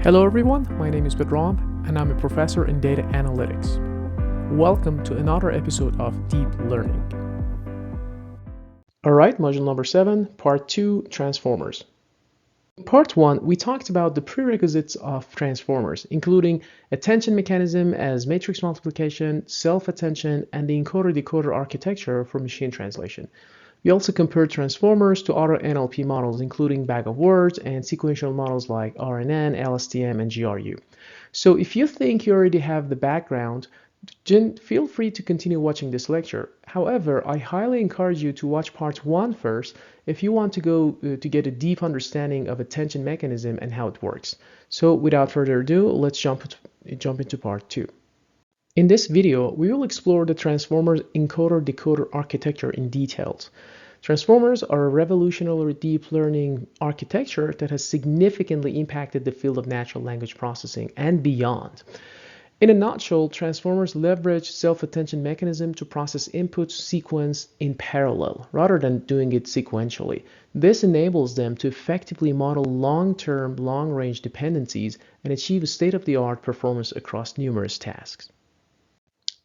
Hello everyone, my name is Pedram and I'm a professor in data analytics. Welcome to another episode of Deep Learning. Alright, module number 7, part 2, transformers. In part 1, we talked about the prerequisites of transformers, including attention mechanism as matrix multiplication, self-attention, and the encoder-decoder architecture for machine translation. We also compared transformers to other NLP models, including bag of words and sequential models like RNN, LSTM, and GRU. So if you think you already have the background, feel free to continue watching this lecture. However, I highly encourage you to watch part 1 first if you want to go to get a deep understanding of attention mechanism and how it works. So without further ado, let's jump into part 2. In this video, we will explore the transformers encoder-decoder architecture in details. Transformers are a revolutionary deep learning architecture that has significantly impacted the field of natural language processing and beyond. In a nutshell, transformers leverage self-attention mechanism to process input sequence in parallel rather than doing it sequentially. This enables them to effectively model long-term, long-range dependencies and achieve a state-of-the-art performance across numerous tasks.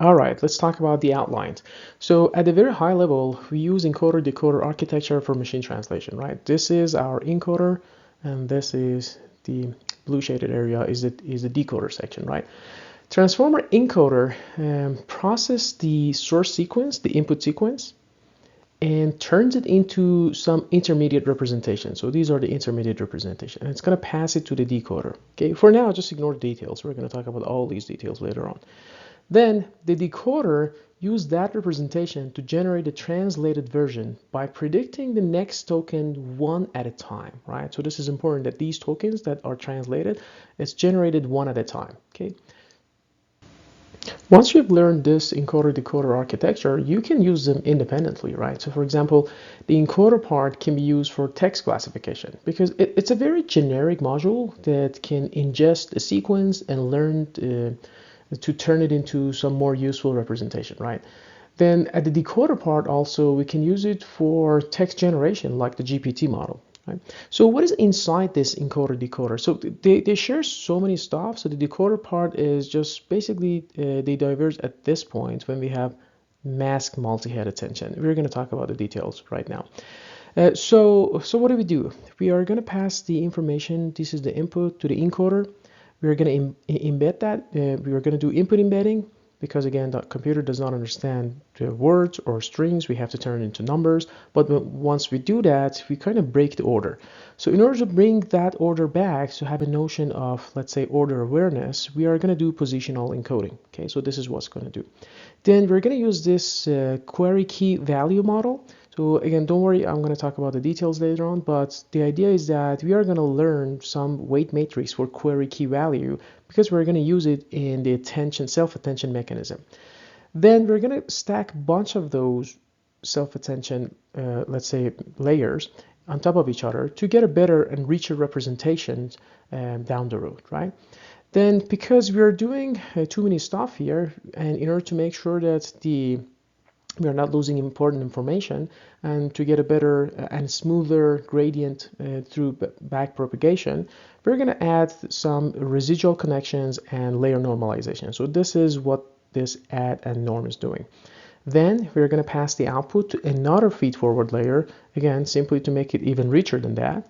All right, let's talk about the outlines. So at a very high level, we use encoder-decoder architecture for machine translation, right? This is our encoder, and this is the blue shaded area is the decoder section, right? Transformer encoder processes the source sequence, the input sequence, and turns it into some intermediate representation. So these are the intermediate representation, and it's going to pass it to the decoder. Okay, for now, just ignore the details. We're going to talk about all these details later on. Then the decoder uses that representation to generate a translated version by predicting the next token one at a time, right? So this is important that these tokens that are translated, it's generated one at a time, okay? Once you've learned this encoder-decoder architecture, you can use them independently, right? So for example, the encoder part can be used for text classification because it's a very generic module that can ingest a sequence and learn to turn it into some more useful representation, right? Then at the decoder part also, we can use it for text generation like the GPT model, right? So what is inside this encoder-decoder? So they share so many stuff. So the decoder part is just basically, they diverge at this point when we have mask multi-head attention. We're going to talk about the details right now. So what do? We are going to pass the information. This is the input to the encoder. We are going to embed that. We are going to do input embedding because, again, the computer does not understand the words or strings. We have to turn it into numbers. But once we do that, we kind of break the order. So in order to bring that order back to have a notion of, let's say, order awareness, we are going to do positional encoding. Okay, so this is what's going to do. Then we're going to use this query key value model. So again, don't worry, I'm going to talk about the details later on, but the idea is that we are going to learn some weight matrix for query key value because we're going to use it in the self-attention mechanism. Then we're going to stack a bunch of those self-attention, let's say, layers on top of each other to get a better and richer representation down the road, right? Then because we are doing too many stuff here, and in order to make sure that we are not losing important information and to get a better and smoother gradient through back propagation, we're going to add some residual connections and layer normalization. So this is what this add and norm is doing. Then we're going to pass the output to another feed-forward layer, again, simply to make it even richer than that.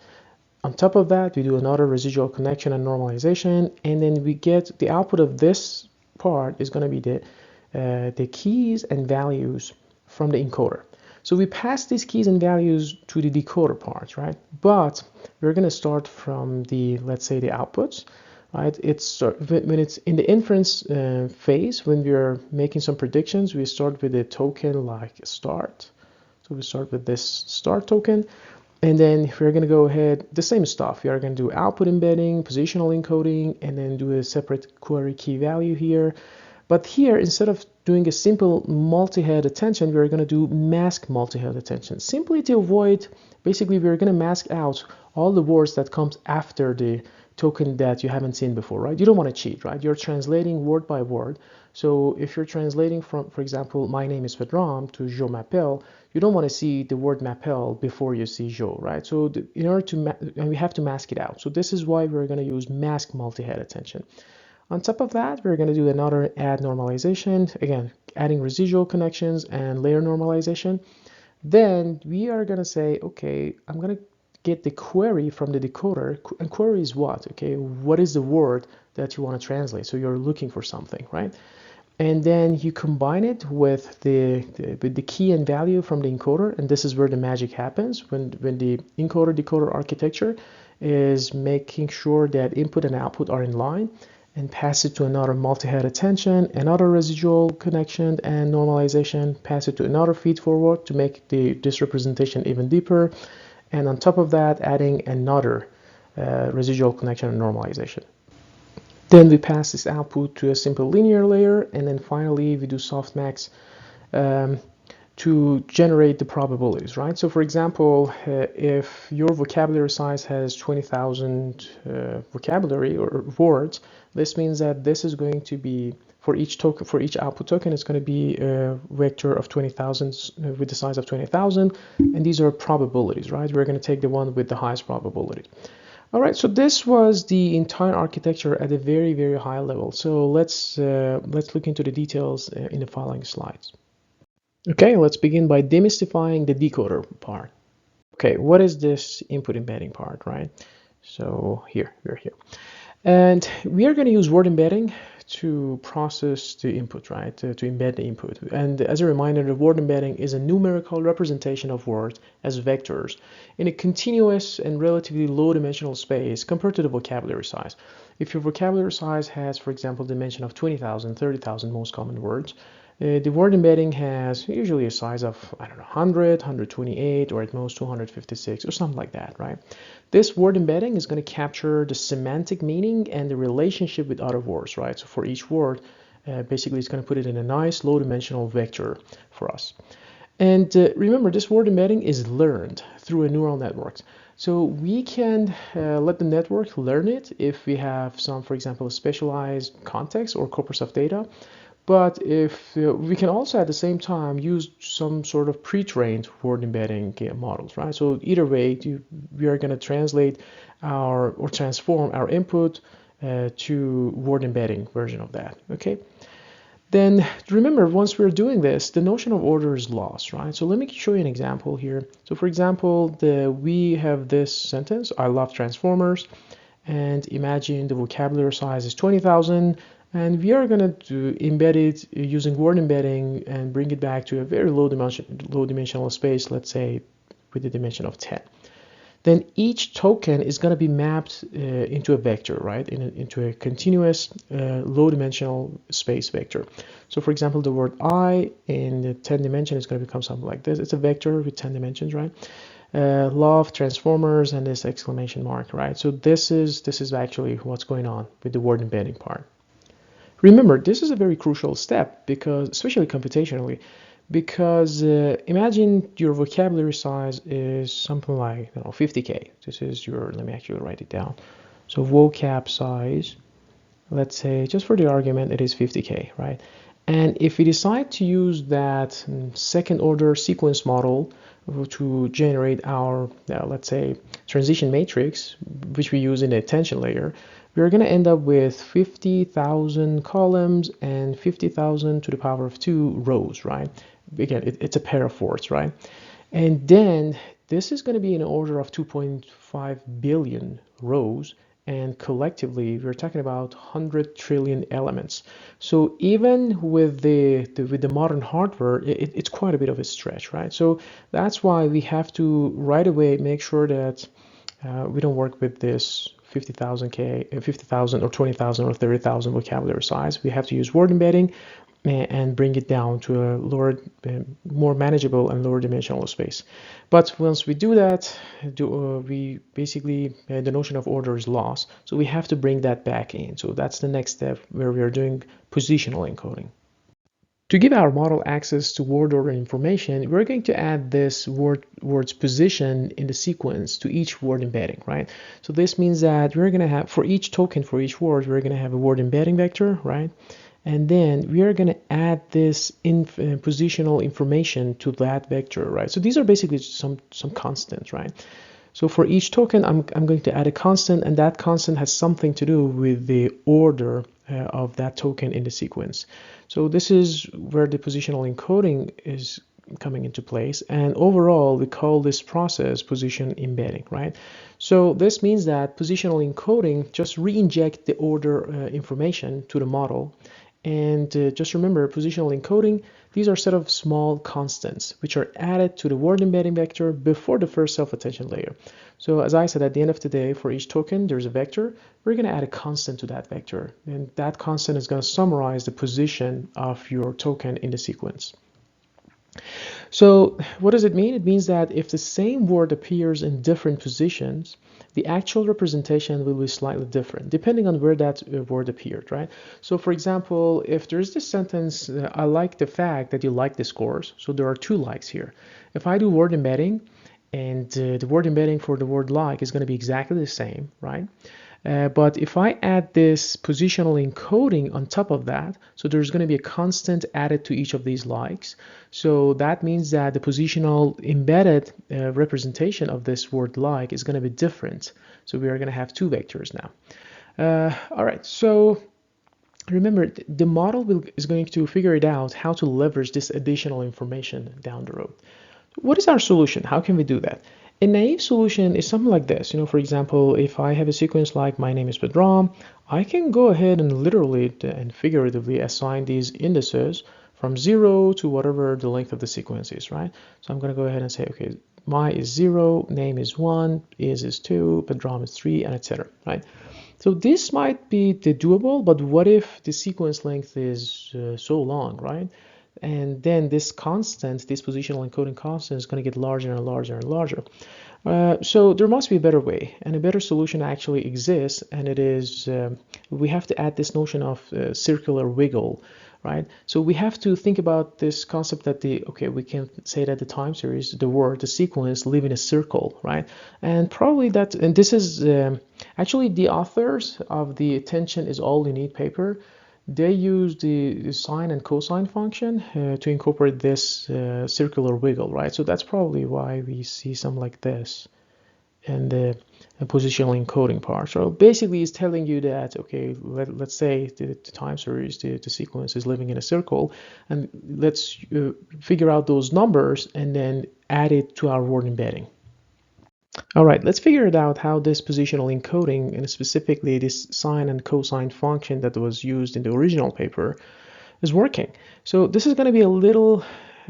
On top of that, we do another residual connection and normalization, and then we get the output of this part is going to be the keys and values from the encoder. So we pass these keys and values to the decoder part, right? But we're going to start from the, let's say, the outputs, right? When it's in the inference phase, when we're making some predictions, we start with a token like start. So we start with this start token. And then we're going to go ahead, the same stuff. We are going to do output embedding, positional encoding, and then do a separate query key value here. But here, instead of doing a simple multi-head attention, we're going to do mask multi-head attention. Simply to avoid, basically, we're going to mask out all the words that comes after the token that you haven't seen before, right? You don't want to cheat, right? You're translating word by word. So if you're translating from, for example, my name is Pedram to Je m'appelle, you don't want to see the word m'appelle before you see Je, right? So in order to, and we have to mask it out. So this is why we're going to use mask multi-head attention. On top of that, we're going to do another add normalization, again, adding residual connections and layer normalization. Then we are going to say, okay, I'm going to get the query from the decoder. And query is what? Okay, what is the word that you want to translate? So you're looking for something, right? And then you combine it with the key and value from the encoder, and this is where the magic happens when the encoder-decoder architecture is making sure that input and output are in line, and pass it to another multi-head attention, another residual connection and normalization, pass it to another feed forward to make this representation even deeper, and on top of that adding another residual connection and normalization. Then we pass this output to a simple linear layer, and then finally we do softmax to generate the probabilities, right? So for example, if your vocabulary size has 20,000 vocabulary or words, this means that this is going to be, for each token, for each output token, it's going to be a vector of 20,000 with the size of 20,000, and these are probabilities, right? We're going to take the one with the highest probability. All right, so this was the entire architecture at a very, very high level. So let's look into the details in the following slides. Okay, let's begin by demystifying the decoder part. Okay, what is this input embedding part, right? So we're here. And we are going to use word embedding to process the input, right? To embed the input. And as a reminder, the word embedding is a numerical representation of words as vectors in a continuous and relatively low dimensional space compared to the vocabulary size. If your vocabulary size has, for example, dimension of 20,000, 30,000 most common words, the word embedding has usually a size of, I don't know, 100, 128, or at most 256, or something like that, right? This word embedding is going to capture the semantic meaning and the relationship with other words, right? So for each word, basically it's going to put it in a nice low-dimensional vector for us. And remember, this word embedding is learned through a neural network. So we can let the network learn it if we have some, for example, specialized context or corpus of data. But if we can also at the same time use some sort of pre-trained word embedding models, right? So either way, we are going to translate or transform our input to word embedding version of that, okay? Then remember, once we're doing this, the notion of order is lost, right? So let me show you an example here. So for example, we have this sentence, I love transformers, and imagine the vocabulary size is 20,000, and we are going to embed it using word embedding and bring it back to a very low dimensional space, let's say with a dimension of 10. Then each token is going to be mapped into a vector, right? Into a continuous low dimensional space vector. So for example, the word I in the 10 dimension is going to become something like this. It's a vector with 10 dimensions, right? Love, transformers, and this exclamation mark, right? So this is actually what's going on with the word embedding part. Remember, this is a very crucial step because, especially computationally, because imagine your vocabulary size is something like 50K. This is your, let me actually write it down. So vocab size, let's say, just for the argument, it is 50K, right? And if we decide to use that second order sequence model to generate our, let's say, transition matrix, which we use in the attention layer, we're going to end up with 50,000 columns and 50,000 to the power of 2 rows, right? Again, it's a pair of words, right? And then this is going to be in order of 2.5 billion rows, and collectively we're talking about 100 trillion elements. So even with the modern hardware, it's quite a bit of a stretch, right? So that's why we have to right away make sure that we don't work with this 50,000 or 20,000 or 30,000 vocabulary size. We have to use word embedding and bring it down to a lower, more manageable and lower dimensional space. But once we do that, we basically, the notion of order is lost. So we have to bring that back in. So that's the next step where we are doing positional encoding. To give our model access to word order information, we're going to add this word's position in the sequence to each word embedding, right? So this means that we're going to have, for each token, for each word, we're going to have a word embedding vector, right? And then we are going to add this positional information to that vector, right? So these are basically some constants, right? So for each token, I'm going to add a constant, and that constant has something to do with the order of that token in the sequence. So this is where the positional encoding is coming into place, and overall we call this process position embedding, right? So this means that positional encoding just re-inject the order information to the model. And just remember, positional encoding, these are a set of small constants which are added to the word embedding vector before the first self-attention layer. So as I said, at the end of the day, for each token, there's a vector. We're going to add a constant to that vector, and that constant is going to summarize the position of your token in the sequence. So what does it mean? It means that if the same word appears in different positions, the actual representation will be slightly different depending on where that word appeared, right? So for example, if there's this sentence, I like the fact that you like this course, so there are 2 likes here. If I do word embedding, and the word embedding for the word like is going to be exactly the same, right? But if I add this positional encoding on top of that, so there's going to be a constant added to each of these likes. So that means that the positional embedded representation of this word like is going to be different. So we are going to have 2 vectors now. All right, so remember, the model is going to figure it out how to leverage this additional information down the road. What is our solution? How can we do that? A naive solution is something like this. For example, if I have a sequence like my name is Pedram, I can go ahead and literally and figuratively assign these indices from 0 to whatever the length of the sequence is, right? So I'm going to go ahead and say, okay, my is 0, name is 1, is 2, Pedram is 3, and etc., right? So this might be doable, but what if the sequence length is so long, right? And then this constant, this positional encoding constant, is going to get larger and larger and larger. So there must be a better way, and a better solution actually exists, and it is we have to add this notion of circular wiggle, right? So we have to think about this concept that we can say that the time series, the sequence live in a circle, right? And probably that, and this is actually the authors of the Attention is All You Need paper. They use the sine and cosine function to incorporate this circular wiggle, right? So that's probably why we see something like this in the positional encoding part. So basically it's telling you that, okay, let's say the time series, the sequence is living in a circle, and let's figure out those numbers and then add it to our word embedding. All right, let's figure it out how this positional encoding, and specifically this sine and cosine function that was used in the original paper, is working. So this is going to be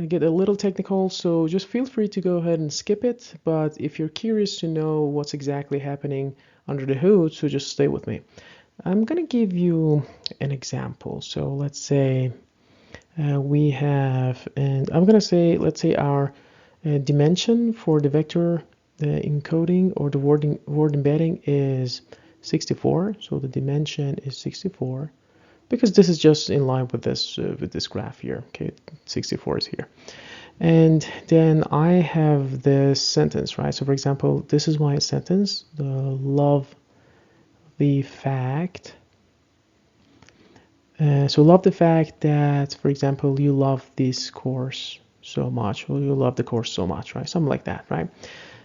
get a little technical, so just feel free to go ahead and skip it. But if you're curious to know what's exactly happening under the hood, so just stay with me. I'm going to give you an example. So let's say we have, and I'm going to say, let's say our dimension for the vector encoding or the word embedding is 64. So the dimension is 64, because this is just in line with this graph here. Okay, 64 is here. And then I have this sentence, right? So for example, this is my sentence, love the fact. So love the fact that, for example, you love this course so much, or you love the course so much, right? Something like that, right?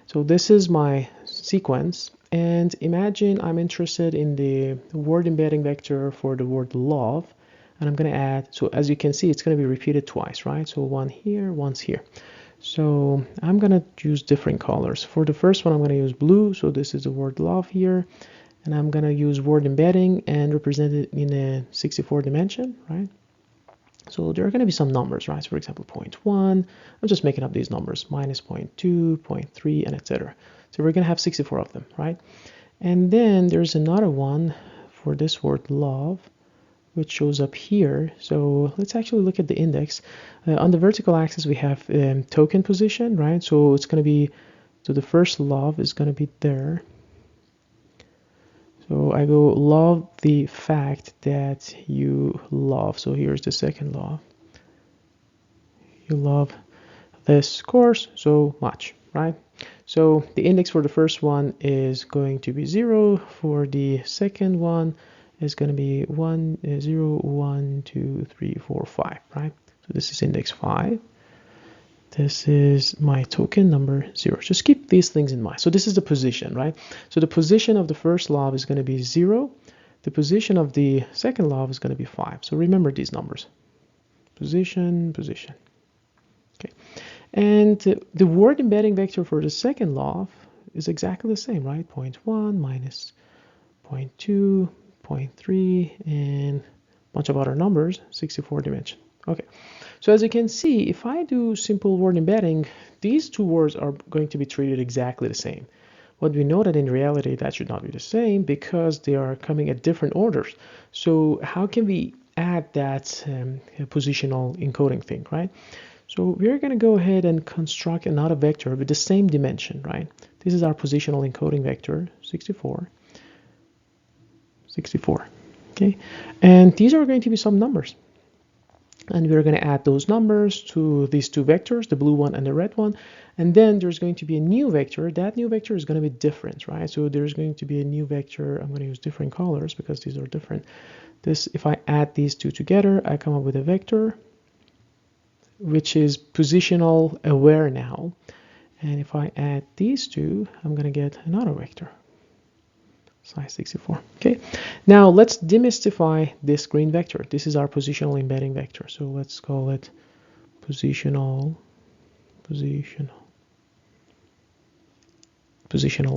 So this is my sequence, and imagine I'm interested in the word embedding vector for the word love, and I'm going to add, so as you can see, it's going to be repeated twice, right? So one here, once here. So I'm going to use different colors. For the first one, I'm going to use blue, so this is the word love here, and I'm going to use word embedding and represent it in a 64 dimension, right? So there are going to be some numbers, right? So for example, 0.1, I'm just making up these numbers, minus 0.2, 0.3, and etc. So we're going to have 64 of them, right? And then there's another one for this word love, which shows up here. So let's actually look at the index. On the vertical axis, we have token position, right? So it's going to be, so the first love is going to be there. So I go love the fact that you love. So here's the second love. you love this course so much, right? So the index for the first one is going to be 0. For the second one is going to be 1, 0, 1, 2, 3, 4, 5, right? So this is index 5. This is my token number 0. Just keep these things in mind. So this is the position, right? So the position of the first lob is going to be 0. The position of the second lob is going to be 5. So remember these numbers. Position, position. Okay. And the word embedding vector for the second lob is exactly the same, right? 0.1 minus 0.2, 0.3, and a bunch of other numbers, 64 dimension. Okay. So as you can see, if I do simple word embedding, these two words are going to be treated exactly the same. But we know that in reality that should not be the same because they are coming at different orders. So how can we add that positional encoding thing, right? So we're going to go ahead and construct another vector with the same dimension, right? This is our positional encoding vector, 64. 64, okay? And these are going to be some numbers. And we're going to add those numbers to these two vectors, the blue one and the red one. And then there's going to be a new vector. That new vector is going to be different, right? So there's going to be a new vector. I'm going to use different colors because these are different. This, if I add these two together, I come up with a vector, which is positional aware now. And if I add these two, I'm going to get another vector. Size 64. Okay, now let's demystify this green vector. This is our positional embedding vector. So let's call it positional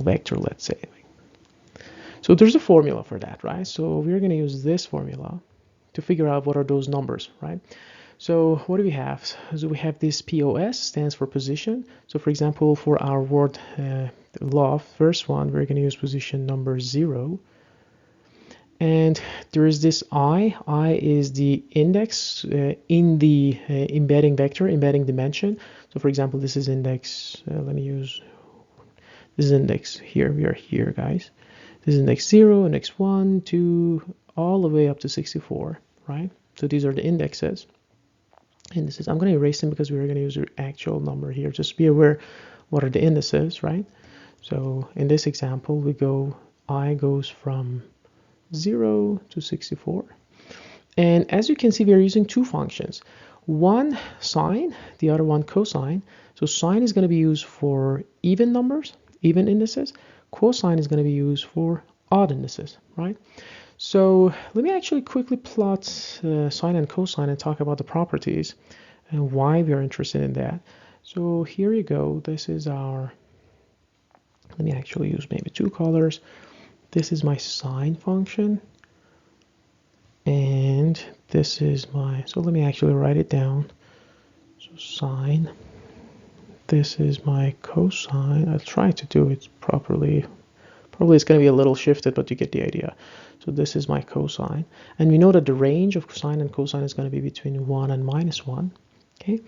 vector, let's say. So there's a formula for that, right? So we're going to use this formula to figure out what are those numbers, right? So what do we have? So we have this POS, stands for position. So for example, for our word lob, first one, we're going to use position number 0. And there is this I is the index in the embedding vector, embedding dimension. So for example, this is index, let me use, this is index here, we are here, guys. This is index 0, index 1, 2, all the way up to 64, right? So these are the indexes. And this is, I'm going to erase them because we're going to use the actual number here. Just be aware what are the indices, right? So in this example, we go, I goes from 0 to 64. And as you can see, we are using two functions. One sine, the other one cosine. So sine is going to be used for even numbers, even indices. Cosine is going to be used for odd indices, right? So let me actually quickly plot sine and cosine and talk about the properties and why we are interested in that. So here you go. This is our, let me actually use maybe two colors. This is my sine function. And this is my, so let me actually write it down. So sine, this is my cosine. I'll try to do it properly. Probably it's going to be a little shifted, but you get the idea. So this is my cosine. And we know that the range of sine and cosine is going to be between 1 and -1. Okay.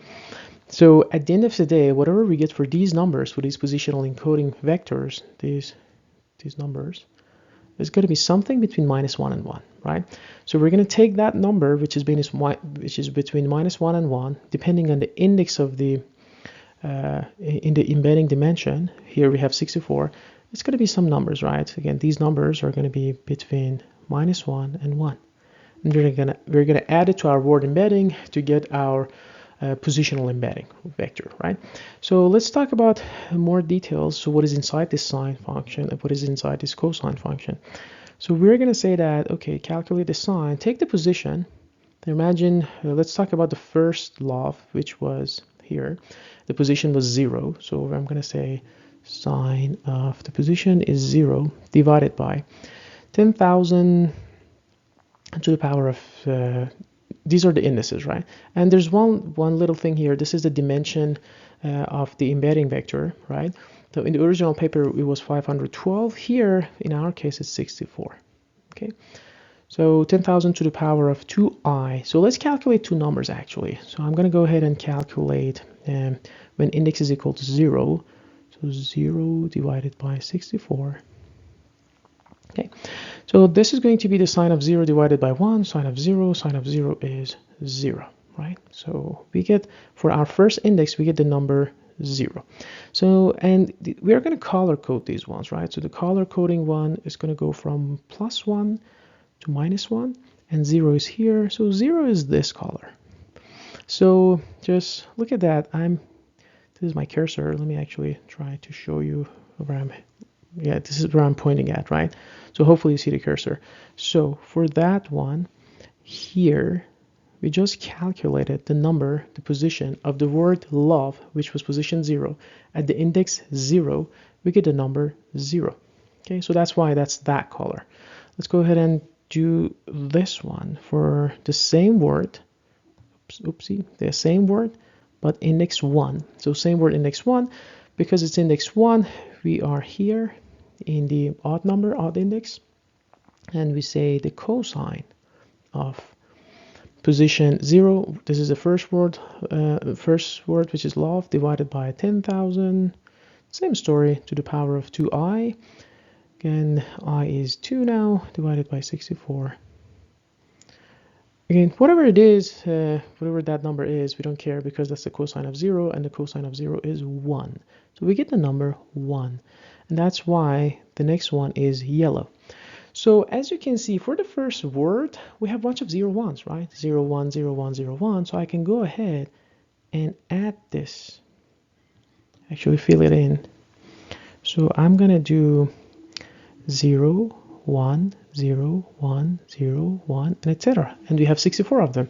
So at the end of the day, whatever we get for these numbers, for these positional encoding vectors, these numbers, is going to be something between -1 and 1, right? So we're going to take that number, which is between -1 and 1, depending on the index of the in the embedding dimension. Here we have 64. It's going to be some numbers, right? Again, these numbers are going to be between -1 and 1. And we're going to add it to our word embedding to get our positional embedding vector, right? So let's talk about more details. So what is inside this sine function and what is inside this cosine function? So we're going to say that, okay, calculate the sine, take the position. Imagine, let's talk about the first lob, which was here. The position was 0. So I'm going to say sine of the position is 0 divided by 10,000 to the power of, these are the indices, right? And there's one little thing here. This is the dimension of the embedding vector, right? So in the original paper, it was 512. Here, in our case, it's 64, okay? So 10,000 to the power of 2i. So let's calculate two numbers, actually. So I'm going to go ahead and calculate when index is equal to 0. So 0 divided by 64. Okay, so this is going to be the sine of 0 divided by 1. Sine of 0 is 0, right? So we get, for our first index, we get the number 0. So, and we are going to color code these ones, right? So the color coding one is going to go from +1 to -1, and 0 is here. So 0 is this color. So just look at that. This is my cursor. Let me actually try to show you where this is where I'm pointing at, right? So hopefully you see the cursor. So for that one here, we just calculated the number, the position of the word love, which was position 0. At the index 0, we get the number 0. Okay, so that's why that's that color. Let's go ahead and do this one for the same word. Oopsie, the same word, but index 1. So same word, index 1. Because it's index 1, we are here in the odd index, and we say the cosine of position 0. This is the first word, which is love, divided by 10,000. Same story, to the power of 2i. Again, I is 2 now, divided by 64. Again, whatever it is, whatever that number is, we don't care, because that's the cosine of 0, and the cosine of 0 is 1. So we get the number 1. And that's why the next one is yellow. So as you can see, for the first word, we have a bunch of 0 1s, right? 0 1 0 1 0 1. So I can go ahead and add this, actually fill it in. So I'm going to do 0 1 0 1 0 1, and etc. And we have 64 of them.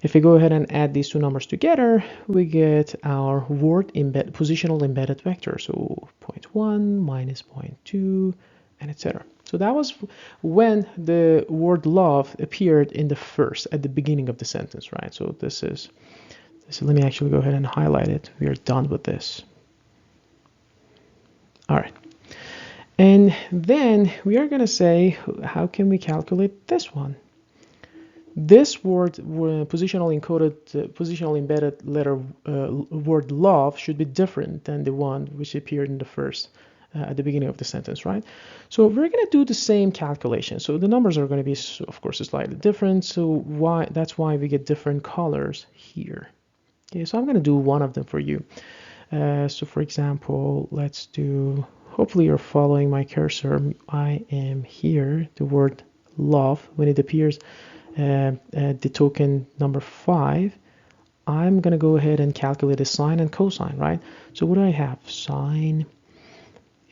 If we go ahead and add these two numbers together, we get our word positional embedded vector. So 0.1 minus 0.2, and etc. So that was when the word love appeared in the first, at the beginning of the sentence, right? So this is, let me actually go ahead and highlight it. We are done with this. All right. And then we are going to say, how can we calculate this one? This word, positional encoded, positional embedded letter word love, should be different than the one which appeared in the first, at the beginning of the sentence, right? So we're going to do the same calculation. So the numbers are going to be, of course, slightly different. So that's why we get different colors here. Okay, so I'm going to do one of them for you. So for example, let's do, hopefully you're following my cursor. I am here, the word love, when it appears the token number 5, I'm going to go ahead and calculate a sine and cosine, right? So what do I have? Sine.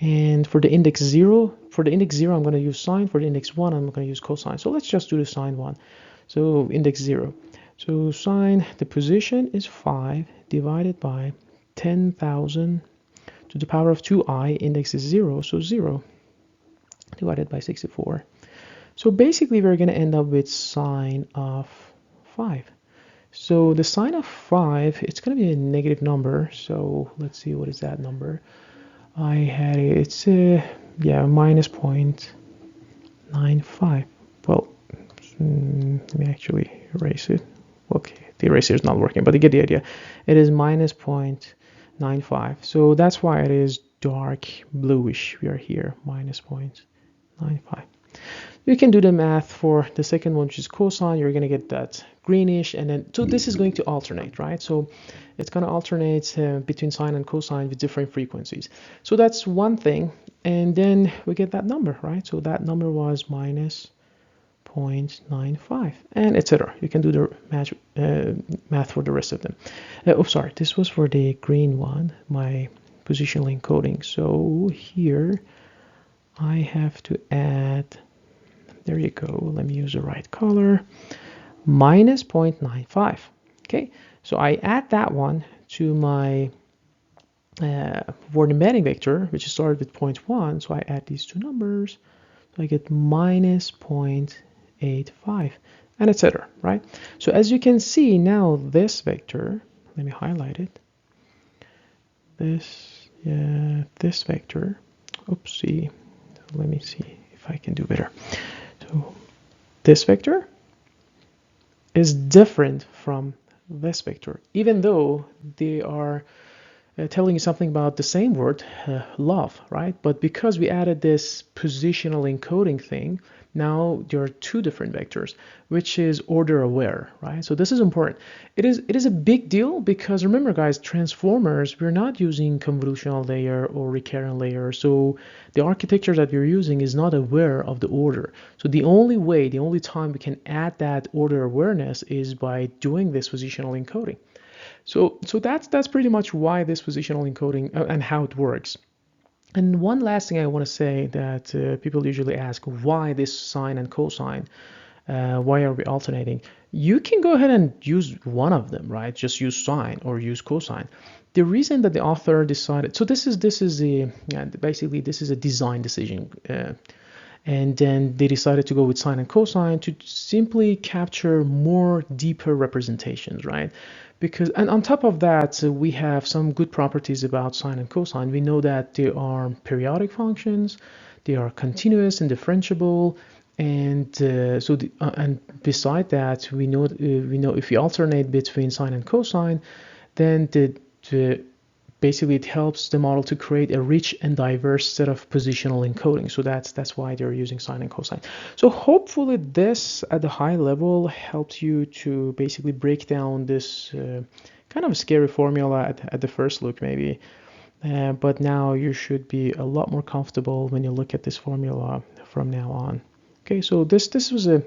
And for the index 0, I'm going to use sine. For the index 1, I'm going to use cosine. So let's just do the sine one. So index 0. So sine, the position is 5 divided by 10,000 to the power of 2i. Index is 0, so 0 divided by 64. So basically, we're going to end up with sine of 5. So the sine of 5, it's going to be a negative number. So let's see, what is that number? I had it, it's minus 0.95. Well, let me actually erase it. Okay, the eraser is not working, but you get the idea. It is minus 0.95. So that's why it is dark bluish. We are here, minus 0.95. You can do the math for the second one, which is cosine. You're going to get that greenish, and then so this is going to alternate, right? So it's going to alternate between sine and cosine with different frequencies. So that's one thing, and then we get that number, right? So that number was minus 0.95, and etc. You can do the math for the rest of them. Oh, sorry, this was for the green one, my positional encoding. So here I have to add, there you go, let me use the right color, minus 0.95. Okay, so I add that one to my word embedding vector, which started with 0.1. So I add these two numbers, so I get minus 0.85, and etc. Right? So as you can see now, this vector, let me highlight it. This vector. Oopsie. Let me see if I can do better. So this vector is different from this vector, even though they are telling you something about the same word, love, right? But because we added this positional encoding thing, now there are two different vectors, which is order aware, right? So this is important. It is a big deal because remember, guys, transformers, we're not using convolutional layer or recurrent layer. So the architecture that we're using is not aware of the order. So the only time we can add that order awareness is by doing this positional encoding. So that's pretty much why this positional encoding and how it works. And one last thing I want to say that people usually ask, why this sine and cosine? Why are we alternating? You can go ahead and use one of them, right? Just use sine or use cosine. The reason that the author decided, so this is a basically this is a design decision. And then they decided to go with sine and cosine to simply capture more deeper representations, right? Because, and on top of that, we have some good properties about sine and cosine. We know that they are periodic functions, they are continuous and differentiable, and and beside that, we know if we alternate between sine and cosine, then basically it helps the model to create a rich and diverse set of positional encoding. So that's why they're using sine and cosine. So hopefully this at the high level helps you to basically break down this kind of scary formula at the first look maybe. But now you should be a lot more comfortable when you look at this formula from now on. Okay, so this was a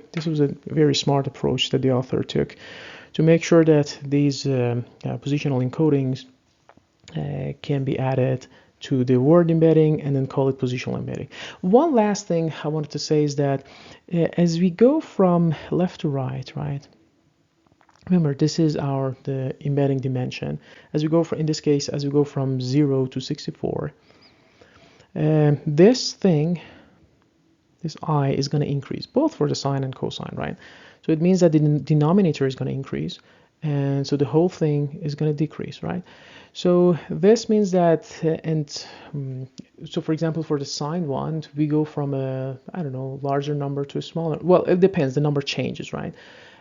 very smart approach that the author took to make sure that these positional encodings can be added to the word embedding and then call it positional embedding. One last thing I wanted to say is that as we go from left to right, remember this is the embedding dimension. As we go from, in this case, as we go from 0 to 64, this I is going to increase both for the sine and cosine, right? So it means that the denominator is going to increase, and so the whole thing is going to decrease, right? So this means that, so for example, for the sine one, we go from a, I don't know, larger number to a smaller. Well, it depends. The number changes, right?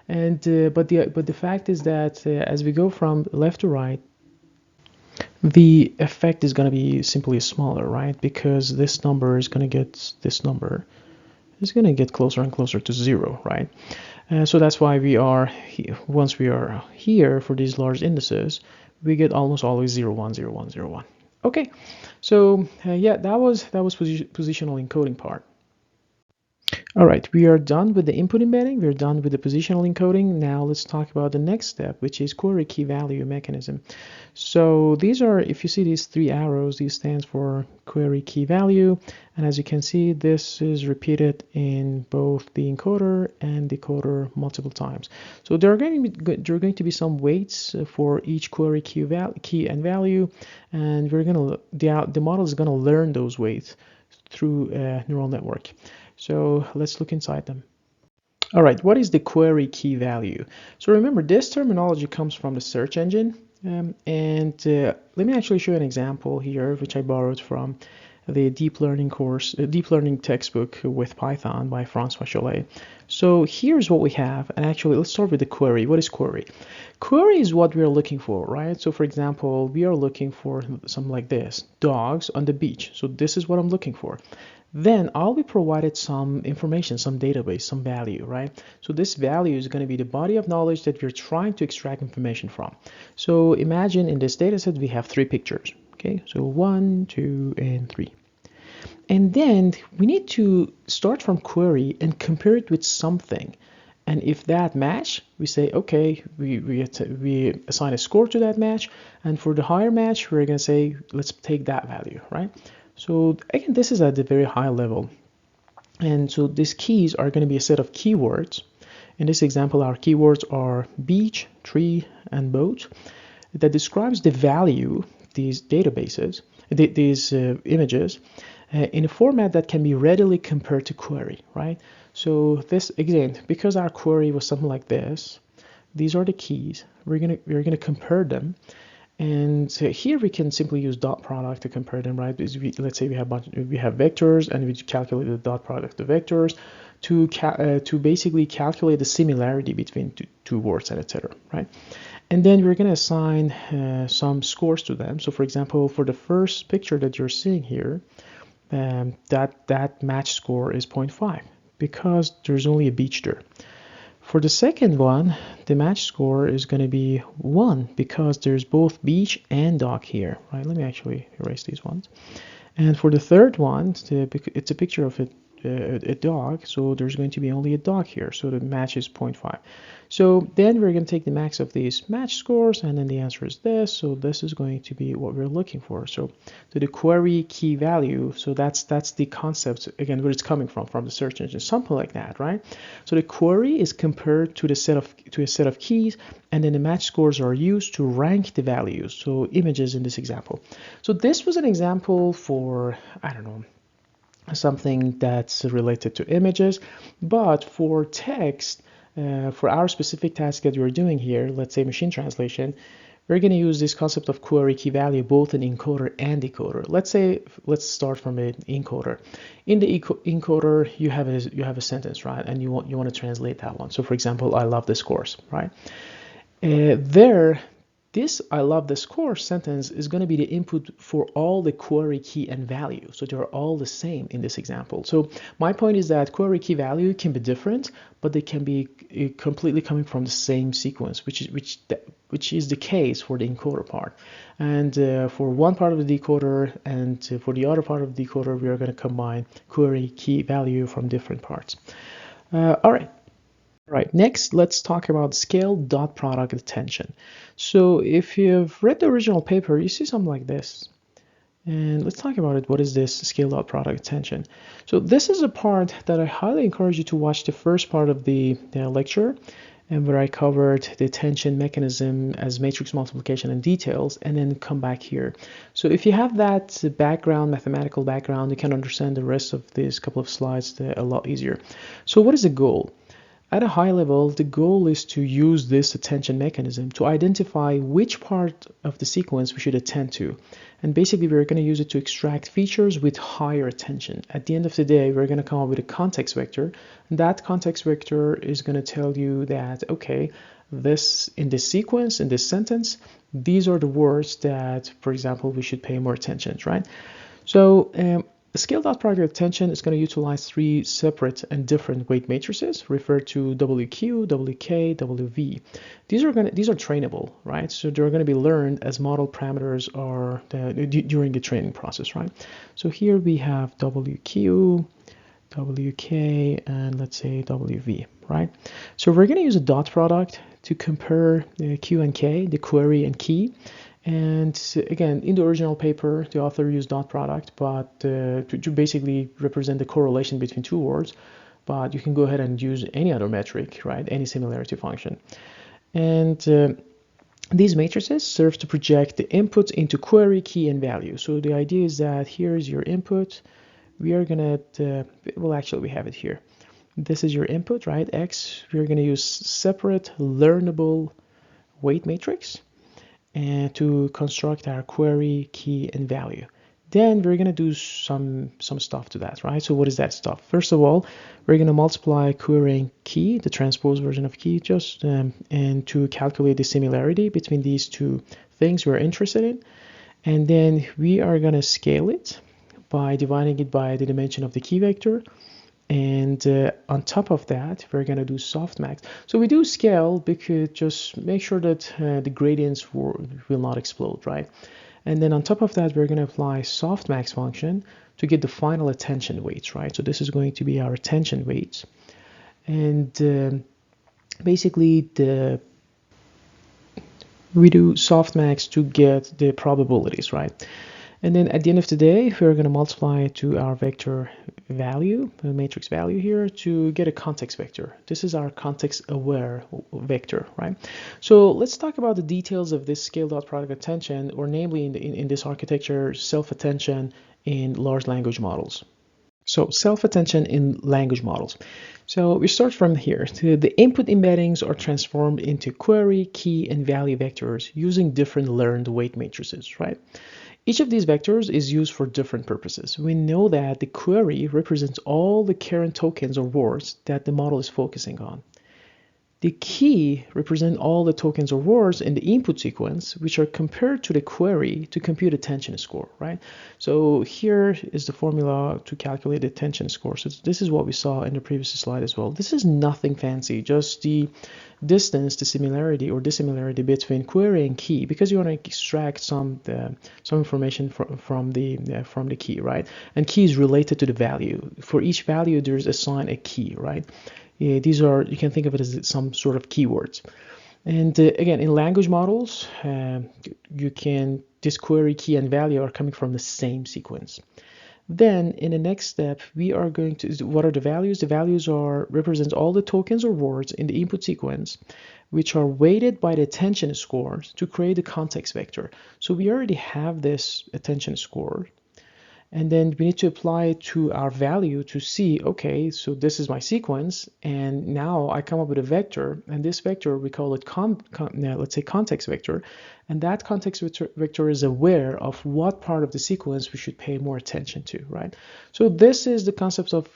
And but the fact is that as we go from left to right, the effect is going to be simply smaller, right? Because this number is going to get closer and closer to 0, right? So that's why we are once we are here for these large indices, we get almost always 0, 1, 0, 1, 0, 1. Okay, so yeah, that was positional encoding part. All right, we are done with the input embedding. We're done with the positional encoding. Now let's talk about the next step, which is query key value mechanism. So these are, if you see these three arrows, these stands for query key value. And as you can see, this is repeated in both the encoder and decoder multiple times. So there are going to be some weights for each query key and value, and the model is going to learn those weights through a neural network. So let's look inside them. All right, what is the query key value? So remember, this terminology comes from the search engine. Let me actually show you an example here, which I borrowed from the deep learning textbook with Python by Francois Cholet. So here's what we have, and actually let's start with the query. What is query? Query is what we are looking for, right? So for example, we are looking for something like this, dogs on the beach. So this is what I'm looking for. Then I'll be provided some information, some database, some value, right? So this value is going to be the body of knowledge that we're trying to extract information from. So imagine in this data set we have 3 pictures, okay? So 1, 2, and 3. And then we need to start from query and compare it with something. And if that match, we say, okay, we assign a score to that match. And for the higher match, we're going to say, let's take that value, right? So again, this is at the very high level. And so these keys are going to be a set of keywords. In this example, our keywords are beach, tree, and boat that describes the value, these databases, these images, in a format that can be readily compared to query, right? So this, again, because our query was something like this, these are the keys. We're gonna compare them. And so here we can simply use dot product to compare them, right? Let's say we have vectors, and we calculate the dot product of vectors to basically calculate the similarity between two words and etc. Right? And then we're going to assign some scores to them. So for example, for the first picture that you're seeing here, that match score is 0.5 because there's only a beach there. For the second one, the match score is going to be 1 because there's both beach and dock here, right? Let me actually erase these ones. And for the third one, it's a picture of a dog, so there's going to be only a dog here, so the match is 0.5. So then we're going to take the max of these match scores, and then the answer is this, so this is going to be what we're looking for. So the query key value, so that's the concept, again, where it's coming from the search engine, something like that, right? So the query is compared to a set of keys, and then the match scores are used to rank the values, so images in this example. So this was an example for, I don't know, something that's related to images, but for text, for our specific task that we're doing here, let's say machine translation, we're going to use this concept of query key value both in encoder and decoder. Let's start from an encoder. In the encoder, you have a sentence, right? And you want to translate that one. So for example, I love this course, right? This I love this course sentence is going to be the input for all the query key and value. So they're all the same in this example. So my point is that query key value can be different, but they can be completely coming from the same sequence, which is the case for the encoder part. And for one part of the decoder and for the other part of the decoder, we are going to combine query key value from different parts. All right. Right, next let's talk about scale dot product attention. So if you've read the original paper, you see something like this. And let's talk about it. What is this scale dot product attention? So this is a part that I highly encourage you to watch the first part of the lecture, and where I covered the attention mechanism as matrix multiplication and details, and then come back here. So if you have that background, mathematical background, you can understand the rest of these couple of slides a lot easier. So what is the goal? At a high level, the goal is to use this attention mechanism to identify which part of the sequence we should attend to. And basically, we're going to use it to extract features with higher attention. At the end of the day, we're going to come up with a context vector. And that context vector is going to tell you that, okay, in this sequence, in this sentence, these are the words that, for example, we should pay more attention, right? So, the scale.product attention is going to utilize 3 separate and different weight matrices referred to WQ, WK, WV. These are trainable, right? So they're going to be learned as model parameters are during the training process, right? So here we have WQ, WK, and let's say WV, right? So we're going to use a dot product to compare the Q and K, the query and key. And again, in the original paper, the author used dot product, but to basically represent the correlation between two words. But you can go ahead and use any other metric, right? Any similarity function. And these matrices serve to project the inputs into query, key, and value. So the idea is that here is your input. We are gonna, well, actually we have it here. This is your input, right? X. We're gonna use separate learnable weight matrix and to construct our query, key, and value. Then we're going to do some stuff to that, right? So what is that stuff? First of all, we're going to multiply query and key, the transpose version of key, just and to calculate the similarity between these two things we're interested in. And then we are going to scale it by dividing it by the dimension of the key vector. And on top of that, we're going to do softmax. So we do scale because just make sure that the gradients will not explode, right? And then on top of that, we're going to apply softmax function to get the final attention weights, right? So this is going to be our attention weights. And basically, we do softmax to get the probabilities, right? And then at the end of the day, we're going to multiply it to our vector value, the matrix value here, to get a context vector. This is our context-aware vector, right? So let's talk about the details of this scale.product attention, or namely in this architecture, self-attention in large language models. So self-attention in language models. So we start from here. The input embeddings are transformed into query, key, and value vectors using different learned weight matrices, right? Each of these vectors is used for different purposes. We know that the query represents all the current tokens or words that the model is focusing on. The key represents all the tokens or words in the input sequence, which are compared to the query to compute attention score, right? So here is the formula to calculate the attention score. So this is what we saw in the previous slide as well. This is nothing fancy, just the distance, the similarity or dissimilarity between query and key, because you want to extract some information from the key, right? And key is related to the value. For each value, there's assigned a key, right? These are, you can think of it as some sort of keywords. And again, in language models, you can, this query, key, and value are coming from the same sequence. Then in the next step, we are going to, what are the values? The values are represents all the tokens or words in the input sequence, which are weighted by the attention scores to create a context vector. So we already have this attention score. And then we need to apply it to our value to see, okay, so this is my sequence, and now I come up with a vector, and this vector, we call it, let's say, context vector, and that context vector is aware of what part of the sequence we should pay more attention to, right? So this is the concept of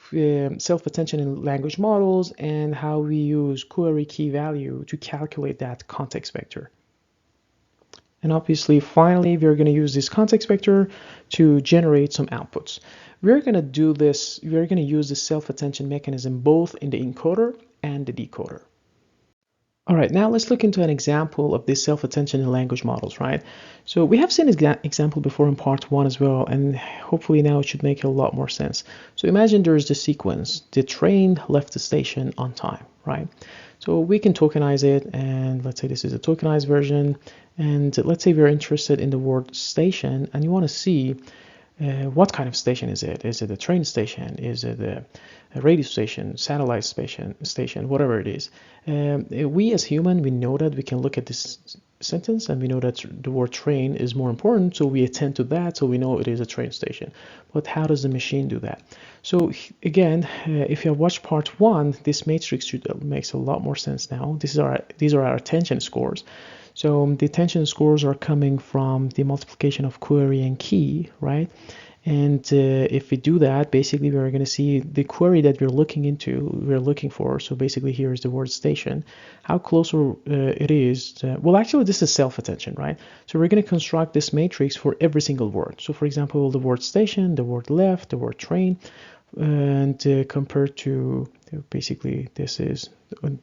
self-attention in language models and how we use query key value to calculate that context vector. And obviously, finally, we're going to use this context vector to generate some outputs. We're going to do this, we're going to use the self-attention mechanism both in the encoder and the decoder. All right, now let's look into an example of this self-attention in language models, right? So we have seen an example before in part 1 as well, and hopefully now it should make a lot more sense. So imagine there's the sequence, the train left the station on time, right? So we can tokenize it, and let's say this is a tokenized version, and let's say we're interested in the word station, and you want to see what kind of station is it? Is it a train station? Is it a radio station, satellite station, whatever it is? We as human, we know that we can look at this sentence and we know that the word train is more important, so we attend to that, so we know it is a train station. But how does the machine do that? So again, if you have watched part 1, this matrix makes a lot more sense now. These are our attention scores. So the attention scores are coming from the multiplication of query and key, right? And if we do that, basically we're going to see the query that we're looking for. So basically here is the word station, how closer it is. Well, actually this is self-attention, right? So we're going to construct this matrix for every single word. So for example, the word station, the word left, the word train, and compared to basically this is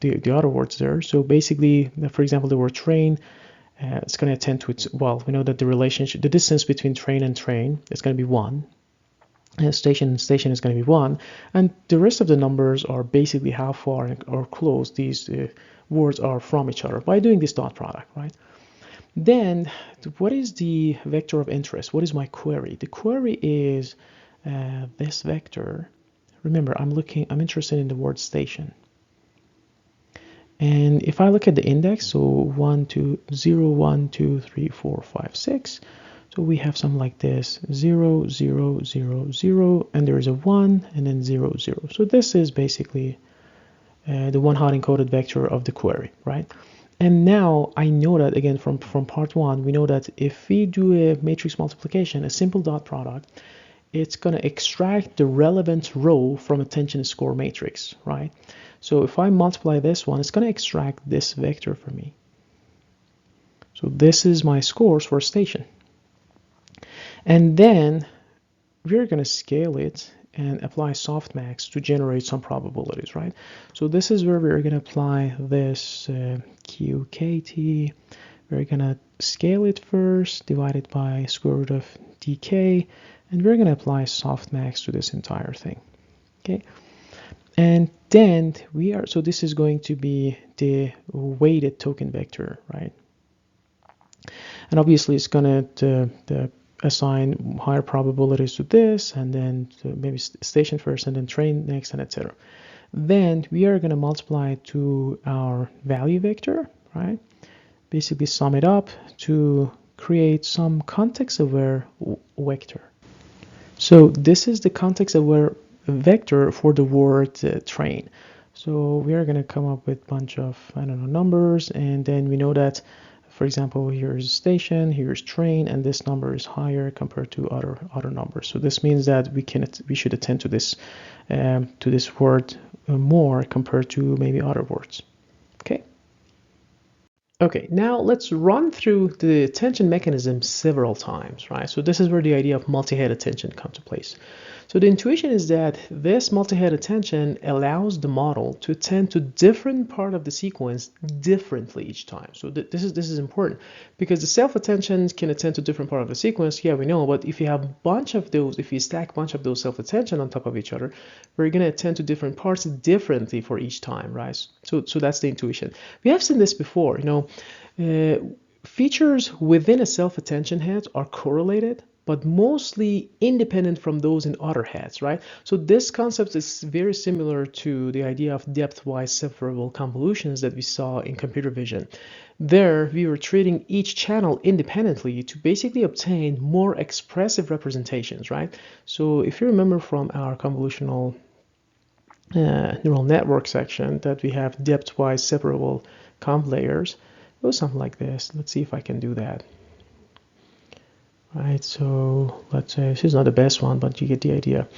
the other words there. So basically, for example, the word train, it's going to attend to its, well, we know that the relationship, the distance between train and train is going to be 1. And station and station is going to be 1. And the rest of the numbers are basically how far or close these words are from each other by doing this dot product, right? Then what is the vector of interest? What is my query? The query is this vector. Remember, I'm interested in the word station. And if I look at the index, so 1, 2, 0, 1, 2, 3, 4, 5, 6. So we have something like this, 0, 0, 0, 0, and there is a 1, and then 0, 0. So this is basically the one-hot encoded vector of the query, right? And now I know that, again, from part 1, we know that if we do a matrix multiplication, a simple dot product, it's going to extract the relevant row from attention score matrix, right? So if I multiply this one, it's going to extract this vector for me. So this is my scores for station. And then we're going to scale it and apply softmax to generate some probabilities, right? So this is where we're going to apply this QKT. We're going to scale it first, divide it by square root of dk, and we're going to apply softmax to this entire thing, okay? And then so this is going to be the weighted token vector, right? And obviously it's going to assign higher probabilities to this, and then maybe station first, and then train next, and etc. Then we are going to multiply it to our value vector, right? Basically sum it up to create some context-aware vector. So this is the context-aware vector for the word train. So we are going to come up with a bunch of, I don't know, numbers, and then we know that, for example, here's station, here's train, and this number is higher compared to other numbers. So this means that we should attend to this word more compared to maybe other words. Okay. Okay, now let's run through the attention mechanism several times, right? So this is where the idea of multi-head attention comes to place. So the intuition is that this multi-head attention allows the model to attend to different part of the sequence differently each time. So this is important because the self-attention can attend to different part of the sequence. Yeah, we know, but if you have a bunch of those, if you stack a bunch of those self-attention on top of each other, we're going to attend to different parts differently for each time, right? So that's the intuition. We have seen this before, features within a self-attention head are correlated, but mostly independent from those in other heads, right? So this concept is very similar to the idea of depth-wise separable convolutions that we saw in computer vision. There, we were treating each channel independently to basically obtain more expressive representations, right? So if you remember from our convolutional neural network section that we have depth-wise separable conv layers, it was something like this. Let's see if I can do that. Right, so let's say this is not the best one, but you get the idea.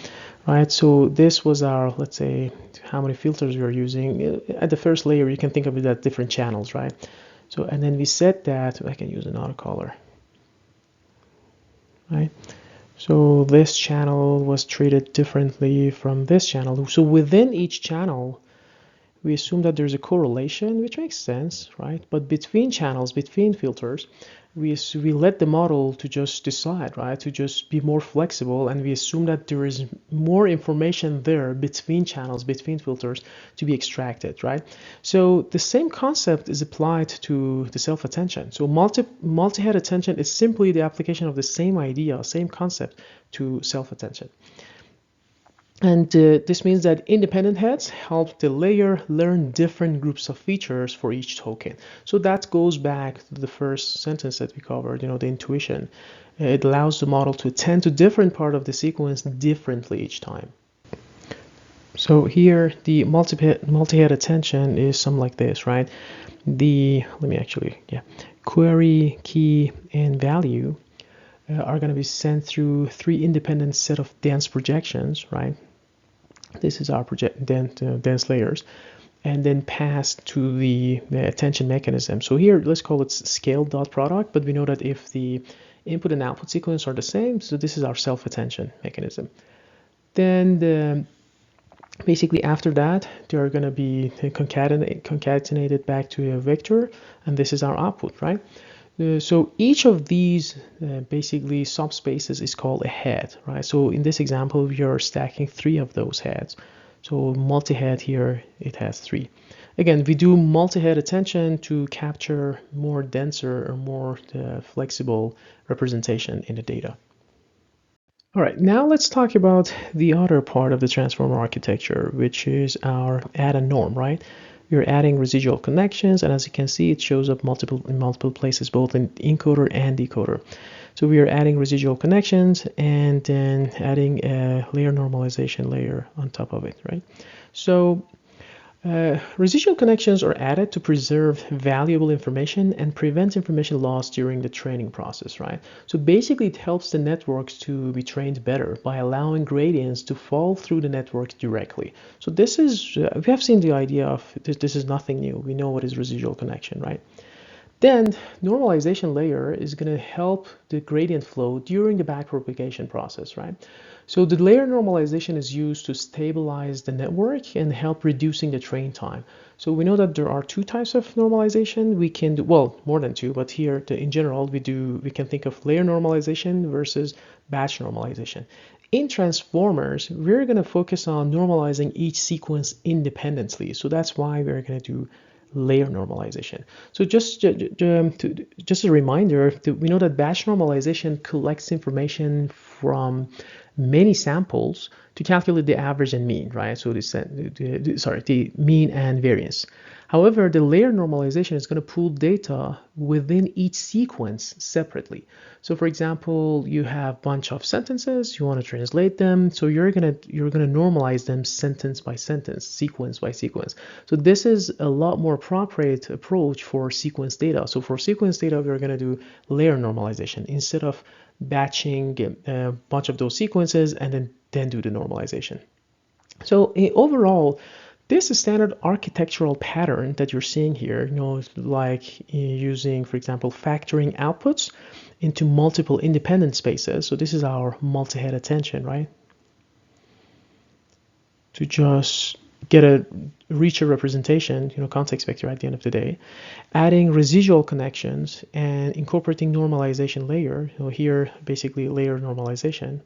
Right, so this was our, let's say, how many filters we are using. At the first layer, you can think of it as different channels, right? So, and then we set that, I can use another color. Right, so this channel was treated differently from this channel. So within each channel, we assume that there's a correlation, which makes sense, right? But between channels, between filters, we let the model to just decide, right? To just be more flexible, and we assume that there is more information there between channels, between filters to be extracted, right? So the same concept is applied to the self-attention. So multi-head attention is simply the application of the same idea, same concept to self-attention. And this means that independent heads help the layer learn different groups of features for each token. So that goes back to the first sentence that we covered, the intuition. It allows the model to attend to different part of the sequence differently each time. So here, the multi-head attention is something like this, right? Query, key, and value are going to be sent through 3 independent set of dense projections, right? This is our dense layers, and then passed to the attention mechanism. So here, let's call it scale dot product, but we know that if the input and output sequence are the same, so this is our self-attention mechanism. Then basically after that, they are going to be concatenated back to a vector, and this is our output, right? So each of these basically subspaces is called a head, right? So in this example, we are stacking 3 of those heads. So multi-head here, it has 3. Again, we do multi-head attention to capture more denser or more flexible representation in the data. All right, now let's talk about the other part of the transformer architecture, which is our add and norm, right? We're adding residual connections, and as you can see, it shows up in multiple places, both in encoder and decoder. So we are adding residual connections and then adding a layer normalization layer on top of it, right? So residual connections are added to preserve valuable information and prevent information loss during the training process, right? So basically it helps the networks to be trained better by allowing gradients to fall through the network directly. So this is, we have seen the idea of this is nothing new. We know what is residual connection, right? Then normalization layer is going to help the gradient flow during the backpropagation process, right? So the layer normalization is used to stabilize the network and help reducing the train time. So we know that there are 2 types of normalization. We can do, well, more than 2, but here in general we can think of layer normalization versus batch normalization. In transformers, we're going to focus on normalizing each sequence independently. So that's why we're going to do layer normalization. So just a reminder, we know that batch normalization collects information from many samples to calculate the average and mean, right? So the mean and variance. However, the layer normalization is going to pool data within each sequence separately. So for example, you have a bunch of sentences, you want to translate them, so you're gonna normalize them sentence by sentence, sequence by sequence. So this is a lot more appropriate approach for sequence data. So for sequence data, we're going to do layer normalization instead of batching a bunch of those sequences and then do the normalization. So overall, This is standard architectural pattern that you're seeing here, like using, for example, factoring outputs into multiple independent spaces. So this is our multi-head attention, right? To just get a richer representation, context vector at the end of the day, adding residual connections and incorporating normalization layer, here basically layer normalization.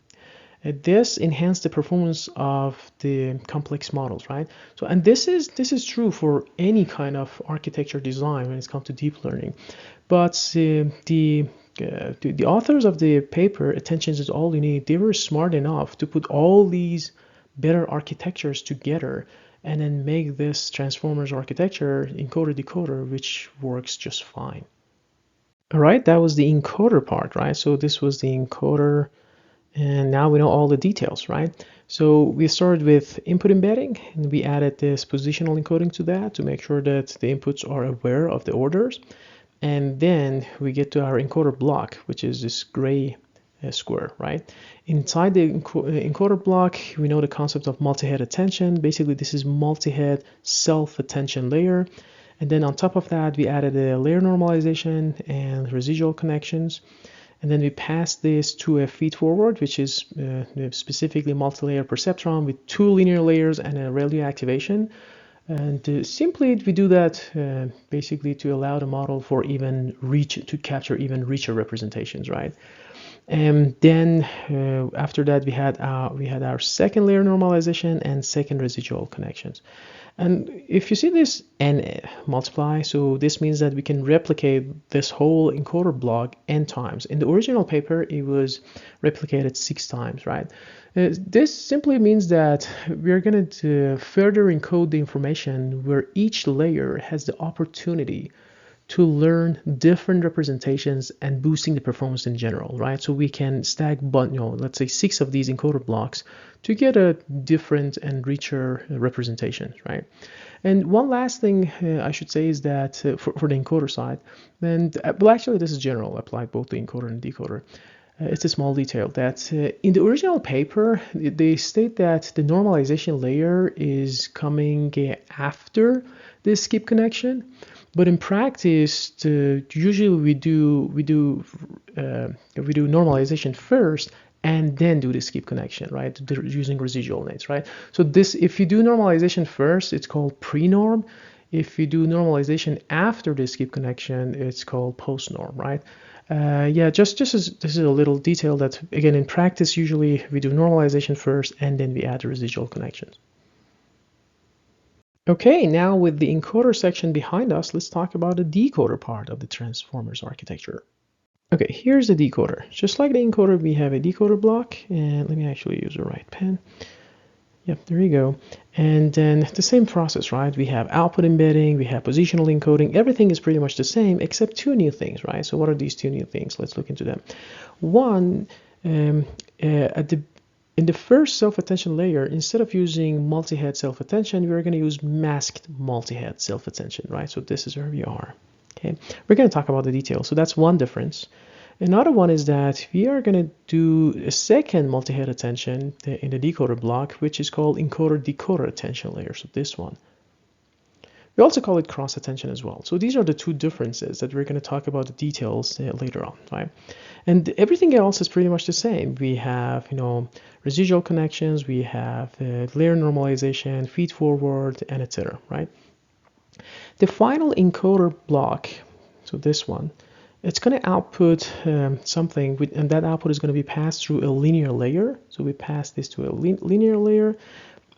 This enhanced the performance of the complex models, right? So, and this is true for any kind of architecture design when it's come to deep learning. But the authors of the paper, attention is all you need, they were smart enough to put all these better architectures together and then make this transformers architecture encoder-decoder, which works just fine. All right, that was the encoder part, right? So this was the encoder, and now we know all the details, right? So we started with input embedding, and we added this positional encoding to that to make sure that the inputs are aware of the orders. And then we get to our encoder block, which is this gray square, right? Inside the encoder block, we know the concept of multi-head attention. Basically, this is multi-head self-attention layer. And then on top of that, we added a layer normalization and residual connections. And then we pass this to a feed-forward, which is specifically multi-layer perceptron with 2 linear layers and a ReLU activation. And simply we do that basically to allow the model for to capture even richer representations, right? And then after that we had our second layer normalization and second residual connections. And if you see this n multiply, so this means that we can replicate this whole encoder block n times. In the original paper, it was replicated 6 times, right? This simply means that we're going to further encode the information where each layer has the opportunity to learn different representations and boosting the performance in general, right? So we can stack, let's say 6 of these encoder blocks to get a different and richer representation, right? And one last thing I should say is that for the encoder side, and well, actually this is general, applied both the encoder and decoder. It's a small detail that in the original paper, they state that the normalization layer is coming after the skip connection. But in practice, usually we do normalization first and then do the skip connection, right? Using residual nets, right? So this, if you do normalization first, it's called pre-norm. If you do normalization after the skip connection, it's called post-norm, right? Yeah, this is a little detail that, again, in practice, usually we do normalization first and then we add the residual connections. Okay, now with the encoder section behind us, let's talk about the decoder part of the transformers architecture. Okay, here's the decoder. Just like the encoder, we have a decoder block, and let me actually use the right pen. Yep, there you go. And then the same process, right? We have output embedding, we have positional encoding. Everything is pretty much the same except 2 new things, right? So what are these 2 new things? Let's look into them. One, in the first self-attention layer, instead of using multi-head self-attention, we're going to use masked multi-head self-attention, right? So this is where we are. Okay, we're going to talk about the details. So that's one difference. Another one is that we are going to do a second multi-head attention in the decoder block, which is called encoder-decoder attention layer. So this one. We also call it cross attention as well. So these are the 2 differences that we're going to talk about the details later on, right? And everything else is pretty much the same. We have, residual connections, we have layer normalization, feed forward, and etc., right? The final encoder block, so this one, it's going to output something, and that output is going to be passed through a linear layer. So we pass this to a linear layer,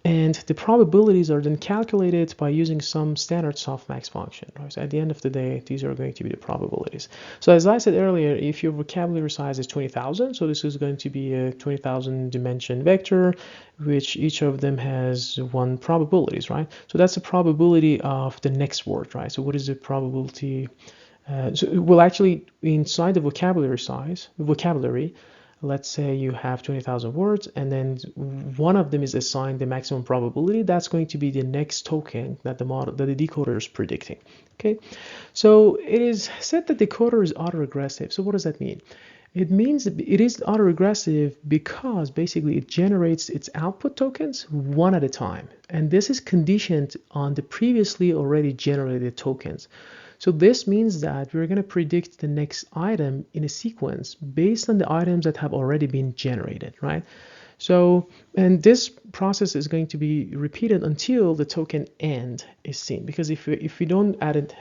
and the probabilities are then calculated by using some standard softmax function. Right? So at the end of the day, these are going to be the probabilities. So as I said earlier, if your vocabulary size is 20,000, so this is going to be a 20,000 dimension vector, which each of them has 1 probabilities, right? So that's the probability of the next word, right? So what is the probability? Well, actually, inside the vocabulary, let's say you have 20,000 words, and then one of them is assigned the maximum probability. That's going to be the next token that the decoder is predicting. Okay, so it is said that decoder is autoregressive. So what does that mean? It means it is autoregressive because basically it generates its output tokens one at a time. And this is conditioned on the previously already generated tokens. So this means that we're going to predict the next item in a sequence based on the items that have already been generated, right? So, and this process is going to be repeated until the token end is seen. Because if we don't add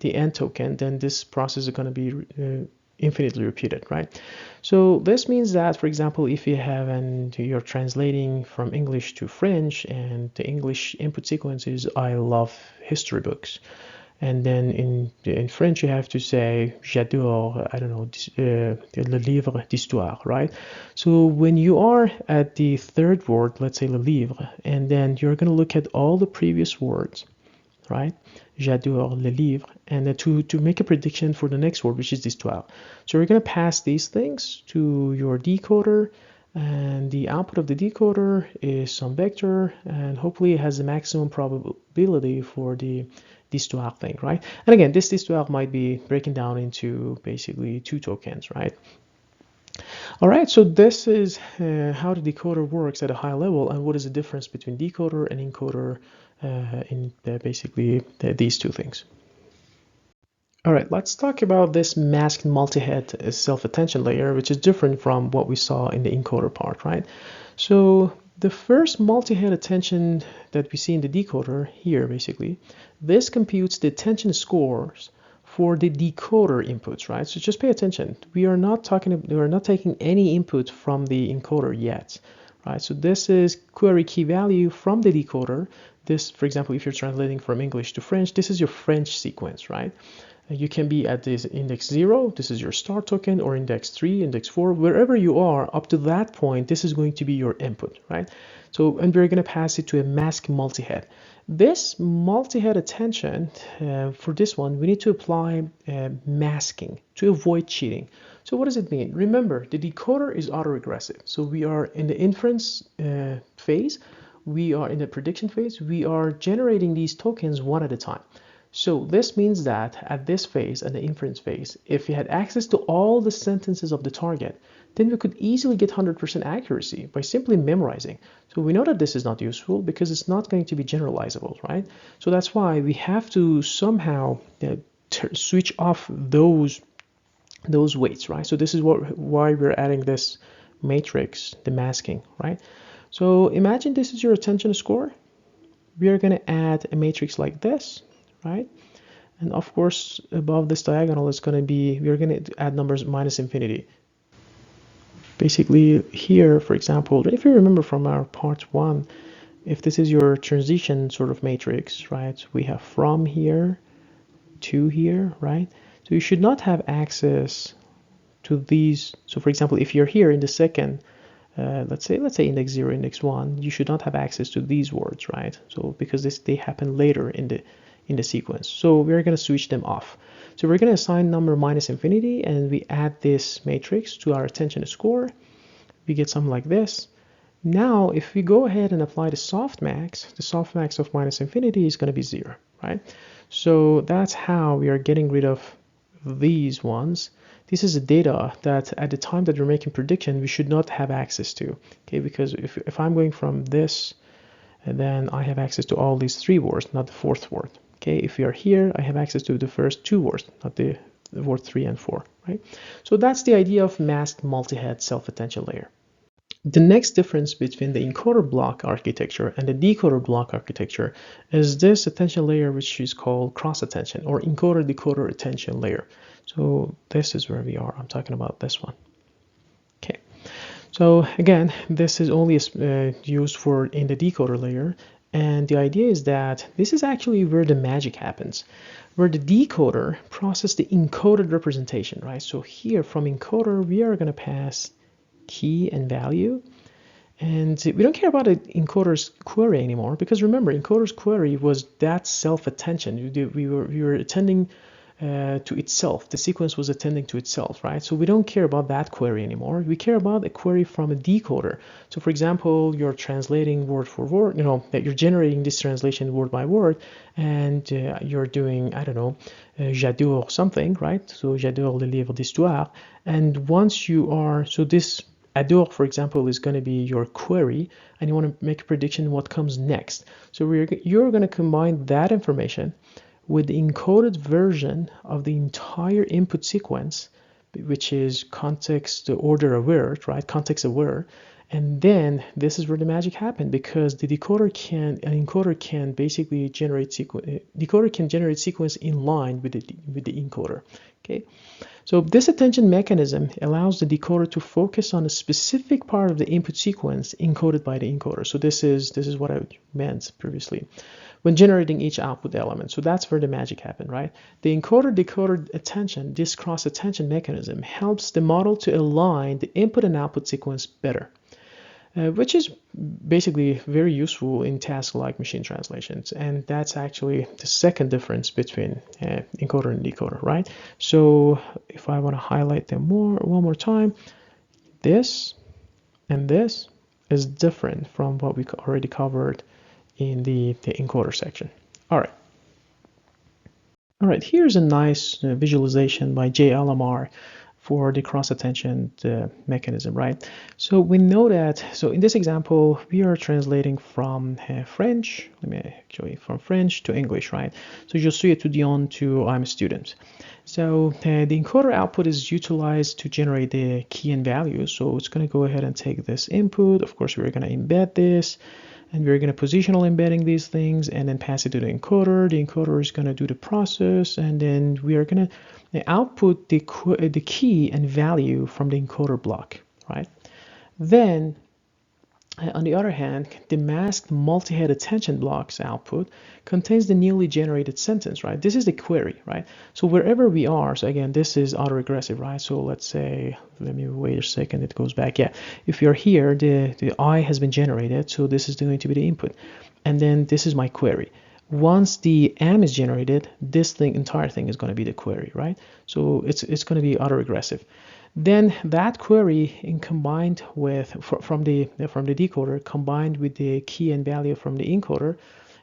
the end token, then this process is going to be infinitely repeated, right? So this means that, for example, if you have you're translating from English to French, and the English input sequence is "I love history books," and then in French you have to say "J'adore," I don't know, le livre d'histoire, right? So when you are at the third word, let's say le livre, and then you're going to look at all the previous words, right? J'adore le livre, and then to make a prediction for the next word, which is d'histoire. So we're going to pass these things to your decoder, and the output of the decoder is some vector, and hopefully it has the maximum probability for the d'histoire thing, right? And again, this d'histoire might be breaking down into basically two tokens, right? All right, so this is how the decoder works at a high level, and what is the difference between decoder and encoder in basically these two things. All right, let's talk about this masked multi-head self-attention layer, which is different from what we saw in the encoder part, right? So the first multi-head attention that we see in the decoder here, basically, this computes the attention scores for the decoder inputs, right? So just pay attention. We are not taking any input from the encoder yet, right? So this is query key value from the decoder. This, for example, if you're translating from English to French, this is your French sequence, right? You can be at this index 0, this is your start token, or index 3, index 4, wherever you are up to that point, this is going to be your input, right? So, and we're going to pass it to a mask multi-head. This multi-head attention, for this one, we need to apply masking to avoid cheating. So what does it mean? Remember, the decoder is autoregressive. So we are in the inference phase, we are in the prediction phase, we are generating these tokens one at a time. So this means that at this phase, at the inference phase, if we had access to all the sentences of the target, then we could easily get 100% accuracy by simply memorizing. So we know that this is not useful because it's not going to be generalizable, right? So that's why we have to somehow switch off those weights, right? So this is why we're adding this matrix, the masking, right? So imagine this is your attention score. We are going to add a matrix like this, right? And of course, above this diagonal is going to be, we're going to add numbers minus infinity. Basically here, for example, if you remember from our part 1, if this is your transition sort of matrix, right? We have from here to here, right? So you should not have access to these. So for example, if you're here in the second, let's say index 0, index 1, you should not have access to these words, right? So because they happen later in the sequence. So we're going to switch them off. So we're going to assign number minus infinity, and we add this matrix to our attention score. We get something like this. Now, if we go ahead and apply the softmax of minus infinity is going to be 0, right? So that's how we are getting rid of these ones. This is the data that at the time that we're making prediction, we should not have access to, okay? Because if I'm going from this, and then I have access to all these 3 words, not the 4th word. Okay, if we are here, I have access to the first 2 words, not the word 3 and 4, right? So that's the idea of masked multi-head self-attention layer. The next difference between the encoder block architecture and the decoder block architecture is this attention layer, which is called cross attention or encoder-decoder attention layer. So this is where we are. I'm talking about this one. Okay. So again, this is only used for in the decoder layer. And the idea is that this is actually where the magic happens, where the decoder processes the encoded representation, right? So here from encoder, we are going to pass key and value. And we don't care about the encoder's query anymore, because remember, encoder's query was that self-attention. We were attending to itself. The sequence was attending to itself, right? So we don't care about that query anymore. We care about a query from a decoder. So for example, you're translating word for word, that you're generating this translation word by word, and you're doing, I don't know, j'adore something, right? So j'adore le livre d'histoire. And once you are, so this adore, for example, is going to be your query, and you want to make a prediction what comes next. So you're going to combine that information with the encoded version of the entire input sequence, which is context order aware, right? Context aware. And then this is where the magic happened, because the encoder can basically generate sequence in line with the encoder. Okay. So this attention mechanism allows the decoder to focus on a specific part of the input sequence encoded by the encoder. So this is what I meant previously when generating each output element. So that's where the magic happened, right? The encoder-decoder attention, this cross-attention mechanism, helps the model to align the input and output sequence better, which is basically very useful in tasks like machine translations. And that's actually the second difference between encoder and decoder, right? So if I want to highlight them one more time, this and this is different from what we already covered in the encoder section. All right, here's a nice visualization by J. Alamar for the cross-attention mechanism, right? So we know that, so in this example, we are translating from French, from French to English, right? So je suis étudiant to I'm a student. So the encoder output is utilized to generate the key and value. So it's going to go ahead and take this input. Of course, we're going to embed this, and we're going to positional embedding these things and then pass it to the encoder. The encoder is going to do the process, and then we are going to output the key and value from the encoder block, right? Then on the other hand, the masked multi-head attention blocks output contains the newly generated sentence, right? This is the query, right? So wherever we are, so again, this is autoregressive, right? So let's say, let me wait a second, it goes back. Yeah, if you're here, the I has been generated, so this is going to be the input. And then this is my query. Once the M is generated, this entire thing is going to be the query, right? So it's going to be autoregressive. Then that query combined with from the decoder combined with the key and value from the encoder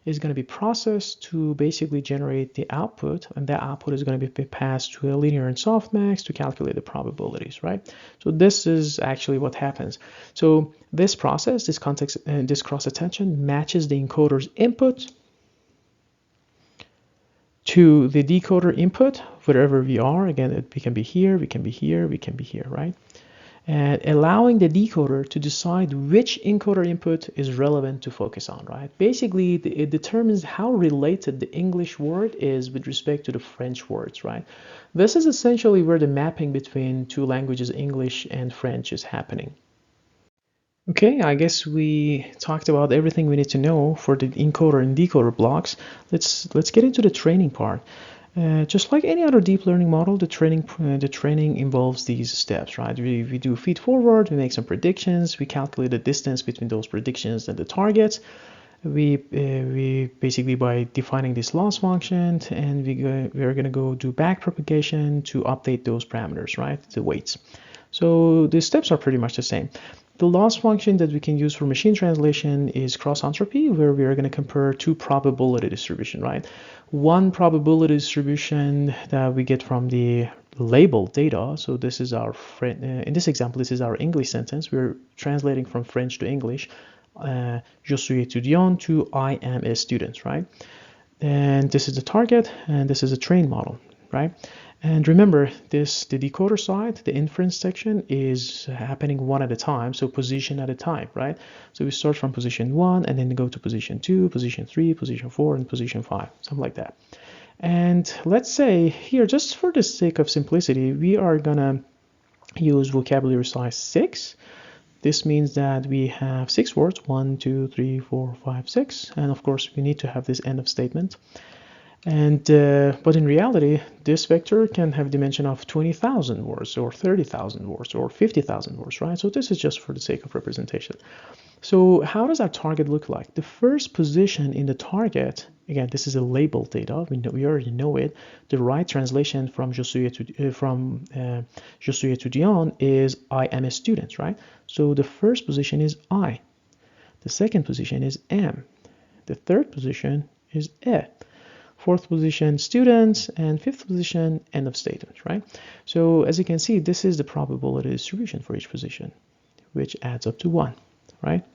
is going to be processed to basically generate the output, and that output is going to be passed to a linear and softmax to calculate the probabilities, right? So this is actually what happens. So this process, this context and this cross attention matches the encoder's input to the decoder input, wherever we are. Again, we can be here, we can be here, we can be here, right? And allowing the decoder to decide which encoder input is relevant to focus on, right? Basically, it determines how related the English word is with respect to the French words, right? This is essentially where the mapping between two languages, English and French, is happening. Okay, I guess we talked about everything we need to know for the encoder and decoder blocks. Let's get into the training part. Just like any other deep learning model, the training involves these steps, right? We do feed forward, we make some predictions, we calculate the distance between those predictions and the targets. We basically, by defining this loss function, and we're going to go do back propagation to update those parameters, right? The weights. So the steps are pretty much the same. The loss function that we can use for machine translation is cross entropy, where we are going to compare two probability distribution, right? One probability distribution that we get from the labeled data. So this is our in this example, this is our English sentence. We're translating from French to English. Je suis étudiant to I am a student, right? And this is the target, and this is a train model, right? And remember, the decoder side, the inference section, is happening one at a time, so position at a time, right? So we start from position 1 and then go to position 2, position 3, position 4, and position 5, something like that. And let's say here, just for the sake of simplicity, we are gonna use vocabulary size 6. This means that we have 6 words, 1, 2, 3, 4, 5, 6, and of course we need to have this end of statement. And but in reality, this vector can have a dimension of 20,000 words or 30,000 words or 50,000 words, right? So this is just for the sake of representation. So how does our target look like? The first position in the target, again, this is a labeled data. We already know it. The right translation from Josué to Dion is I am a student, right? So the first position is I. The second position is am. The third position is e. Fourth position, students, and fifth position, end of statement, right? So as you can see, this is the probability distribution for each position, which adds up to 1, right?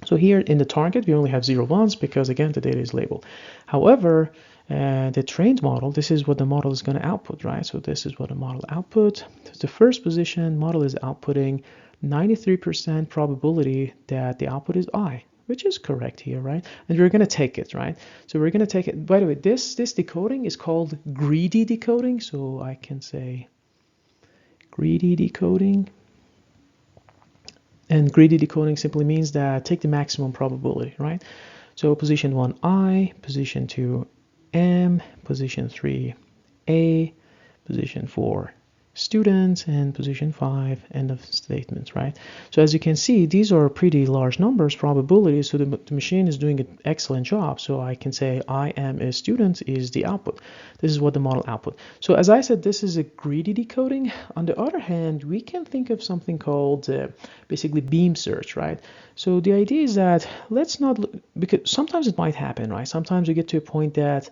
So here in the target, we only have 0 ones because, again, the data is labeled. However, the trained model, this is what the model is going to output, right? So this is what the model output. The first position, model is outputting 93% probability that the output is I, which is correct here, right? And we're going to take it, right? So we're going to take it. By the way, this decoding is called greedy decoding. So I can say greedy decoding. And greedy decoding simply means that take the maximum probability, right? So position 1, I, position 2, M, position 3, A, position 4, students, and position 5, end of statement, right? So as you can see, these are pretty large numbers, probabilities, so the machine is doing an excellent job. So I can say I am a student is the output. This is what the model output. So as I said, this is a greedy decoding. On the other hand, we can think of something called basically beam search, right? So the idea is that let's not, because sometimes it might happen, right? Sometimes you get to a point that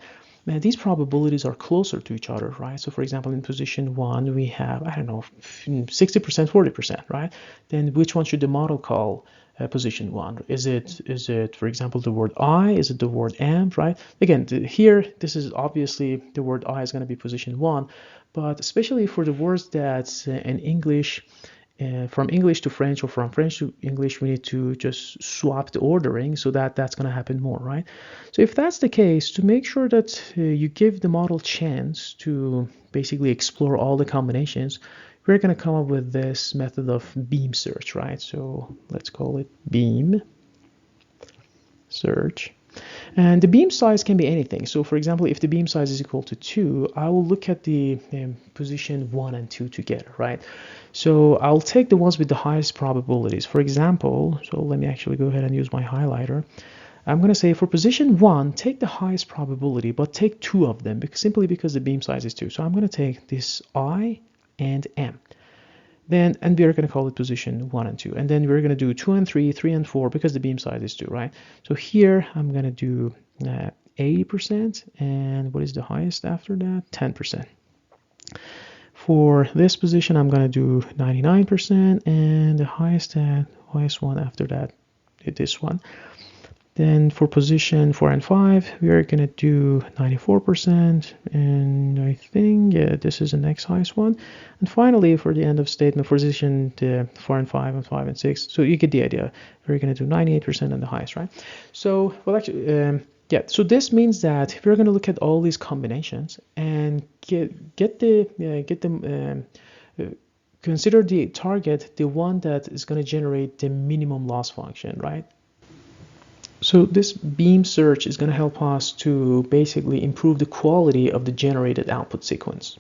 these probabilities are closer to each other, right? So for example, in position 1, we have, I don't know, 60%, 40%, right? Then which one should the model call position 1? Is it, for example, the word I? Is it the word am, right? Again, here, this is obviously the word I is going to be position 1, but especially for the words that's in English, from English to French or from French to English, we need to just swap the ordering, so that's going to happen more, right? So if that's the case, to make sure that you give the model chance to basically explore all the combinations, we're going to come up with this method of beam search, right? So let's call it beam search. And the beam size can be anything. So for example, if the beam size is equal to 2, I will look at the position 1 and 2 together, right? So I'll take the ones with the highest probabilities. For example, so let me actually go ahead and use my highlighter. I'm going to say for position 1, take the highest probability, but take 2 of them, simply because the beam size is 2. So I'm going to take this I and M. Then, and we're going to call it position 1 and 2. And then we're going to do 2 and 3, 3 and 4, because the beam size is 2, right? So here I'm going to do 80%. And what is the highest after that? 10%. For this position, I'm going to do 99%. And the highest one after that is this one. Then for position 4 and 5, we are going to do 94%, and I think, yeah, this is the next highest one. And finally, for the end of statement, position 4 and 5 and 5 and 6, so you get the idea. We're going to do 98% and the highest, right? So, well, actually, yeah, so this means that we're going to look at all these combinations and consider the target, the one that is going to generate the minimum loss function, right? So this beam search is going to help us to basically improve the quality of the generated output sequence.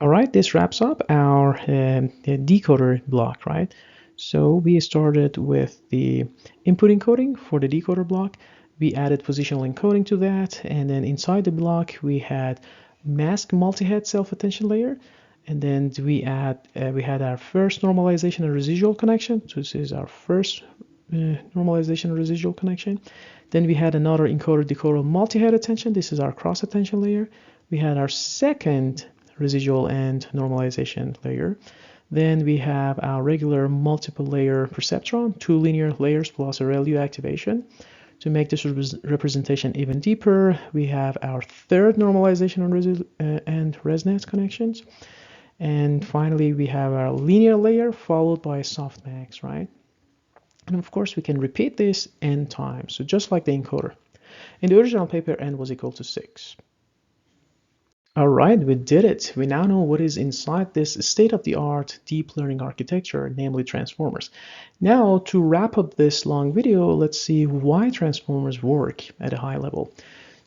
All right, this wraps up our decoder block, right? So we started with the input encoding for the decoder block. We added positional encoding to that, and then inside the block we had mask multi-head self-attention layer, and then we had our first normalization and residual connection. So this is our first normalization and residual connection. Then we had another encoder-decoder multi-head attention. This is our cross attention layer. We had our second residual and normalization layer. Then we have our regular multiple layer perceptron, 2 linear layers plus a ReLU activation. To make this representation even deeper, we have our third normalization and resonance connections. And finally, we have our linear layer followed by softmax, right? And of course, we can repeat this n times, so just like the encoder. In the original paper, n was equal to 6. All right, we did it. We now know what is inside this state-of-the-art deep learning architecture, namely transformers. Now, to wrap up this long video, let's see why transformers work at a high level.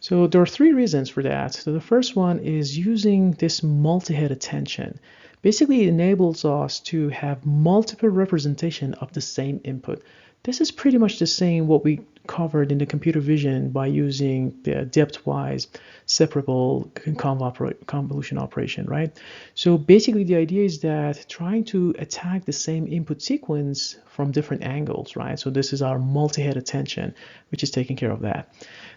So there are three reasons for that. So the first one is using this multi-head attention. Basically, it enables us to have multiple representation of the same input. This is pretty much the same what we covered in the computer vision by using the depth-wise separable convolution operation, right? So basically the idea is that trying to attack the same input sequence from different angles, right? So this is our multi-head attention, which is taking care of that.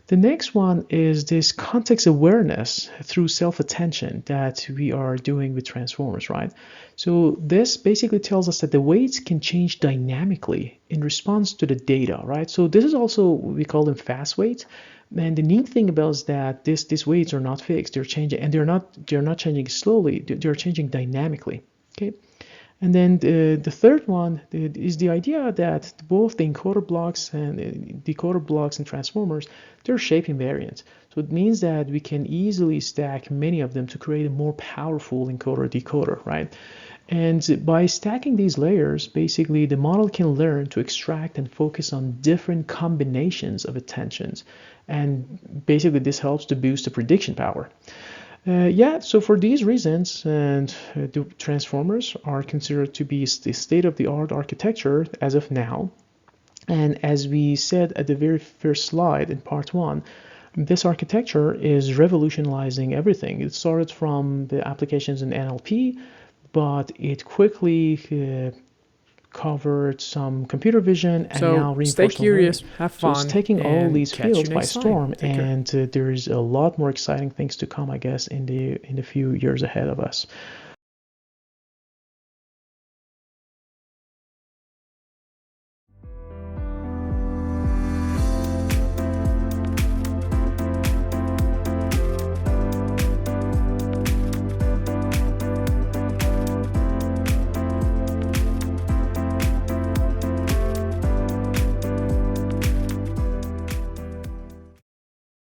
The next one is this context awareness through self-attention that we are doing with transformers, right? So this basically tells us that the weights can change dynamically in response to the data, right? So this is also, we call them fast weights. And the neat thing about is that these weights are not fixed, they're changing, and they're not changing slowly, they're changing dynamically, okay? And then the third one is the idea that both the encoder blocks and decoder blocks and transformers, they're shape invariant. So it means that we can easily stack many of them to create a more powerful encoder-decoder, right? And by stacking these layers, basically the model can learn to extract and focus on different combinations of attentions. And basically this helps to boost the prediction power. Yeah, so for these reasons, and the transformers are considered to be the state-of-the-art architecture as of now. And as we said at the very first slide in part one, this architecture is revolutionizing everything. It started from the applications in NLP, but it quickly covered some computer vision and now So stay reinforcement curious, learning. have So it's fun, taking all and these catch you fields by next time. storm, Take care. and there's a lot more exciting things to come, I guess, in the few years ahead of us.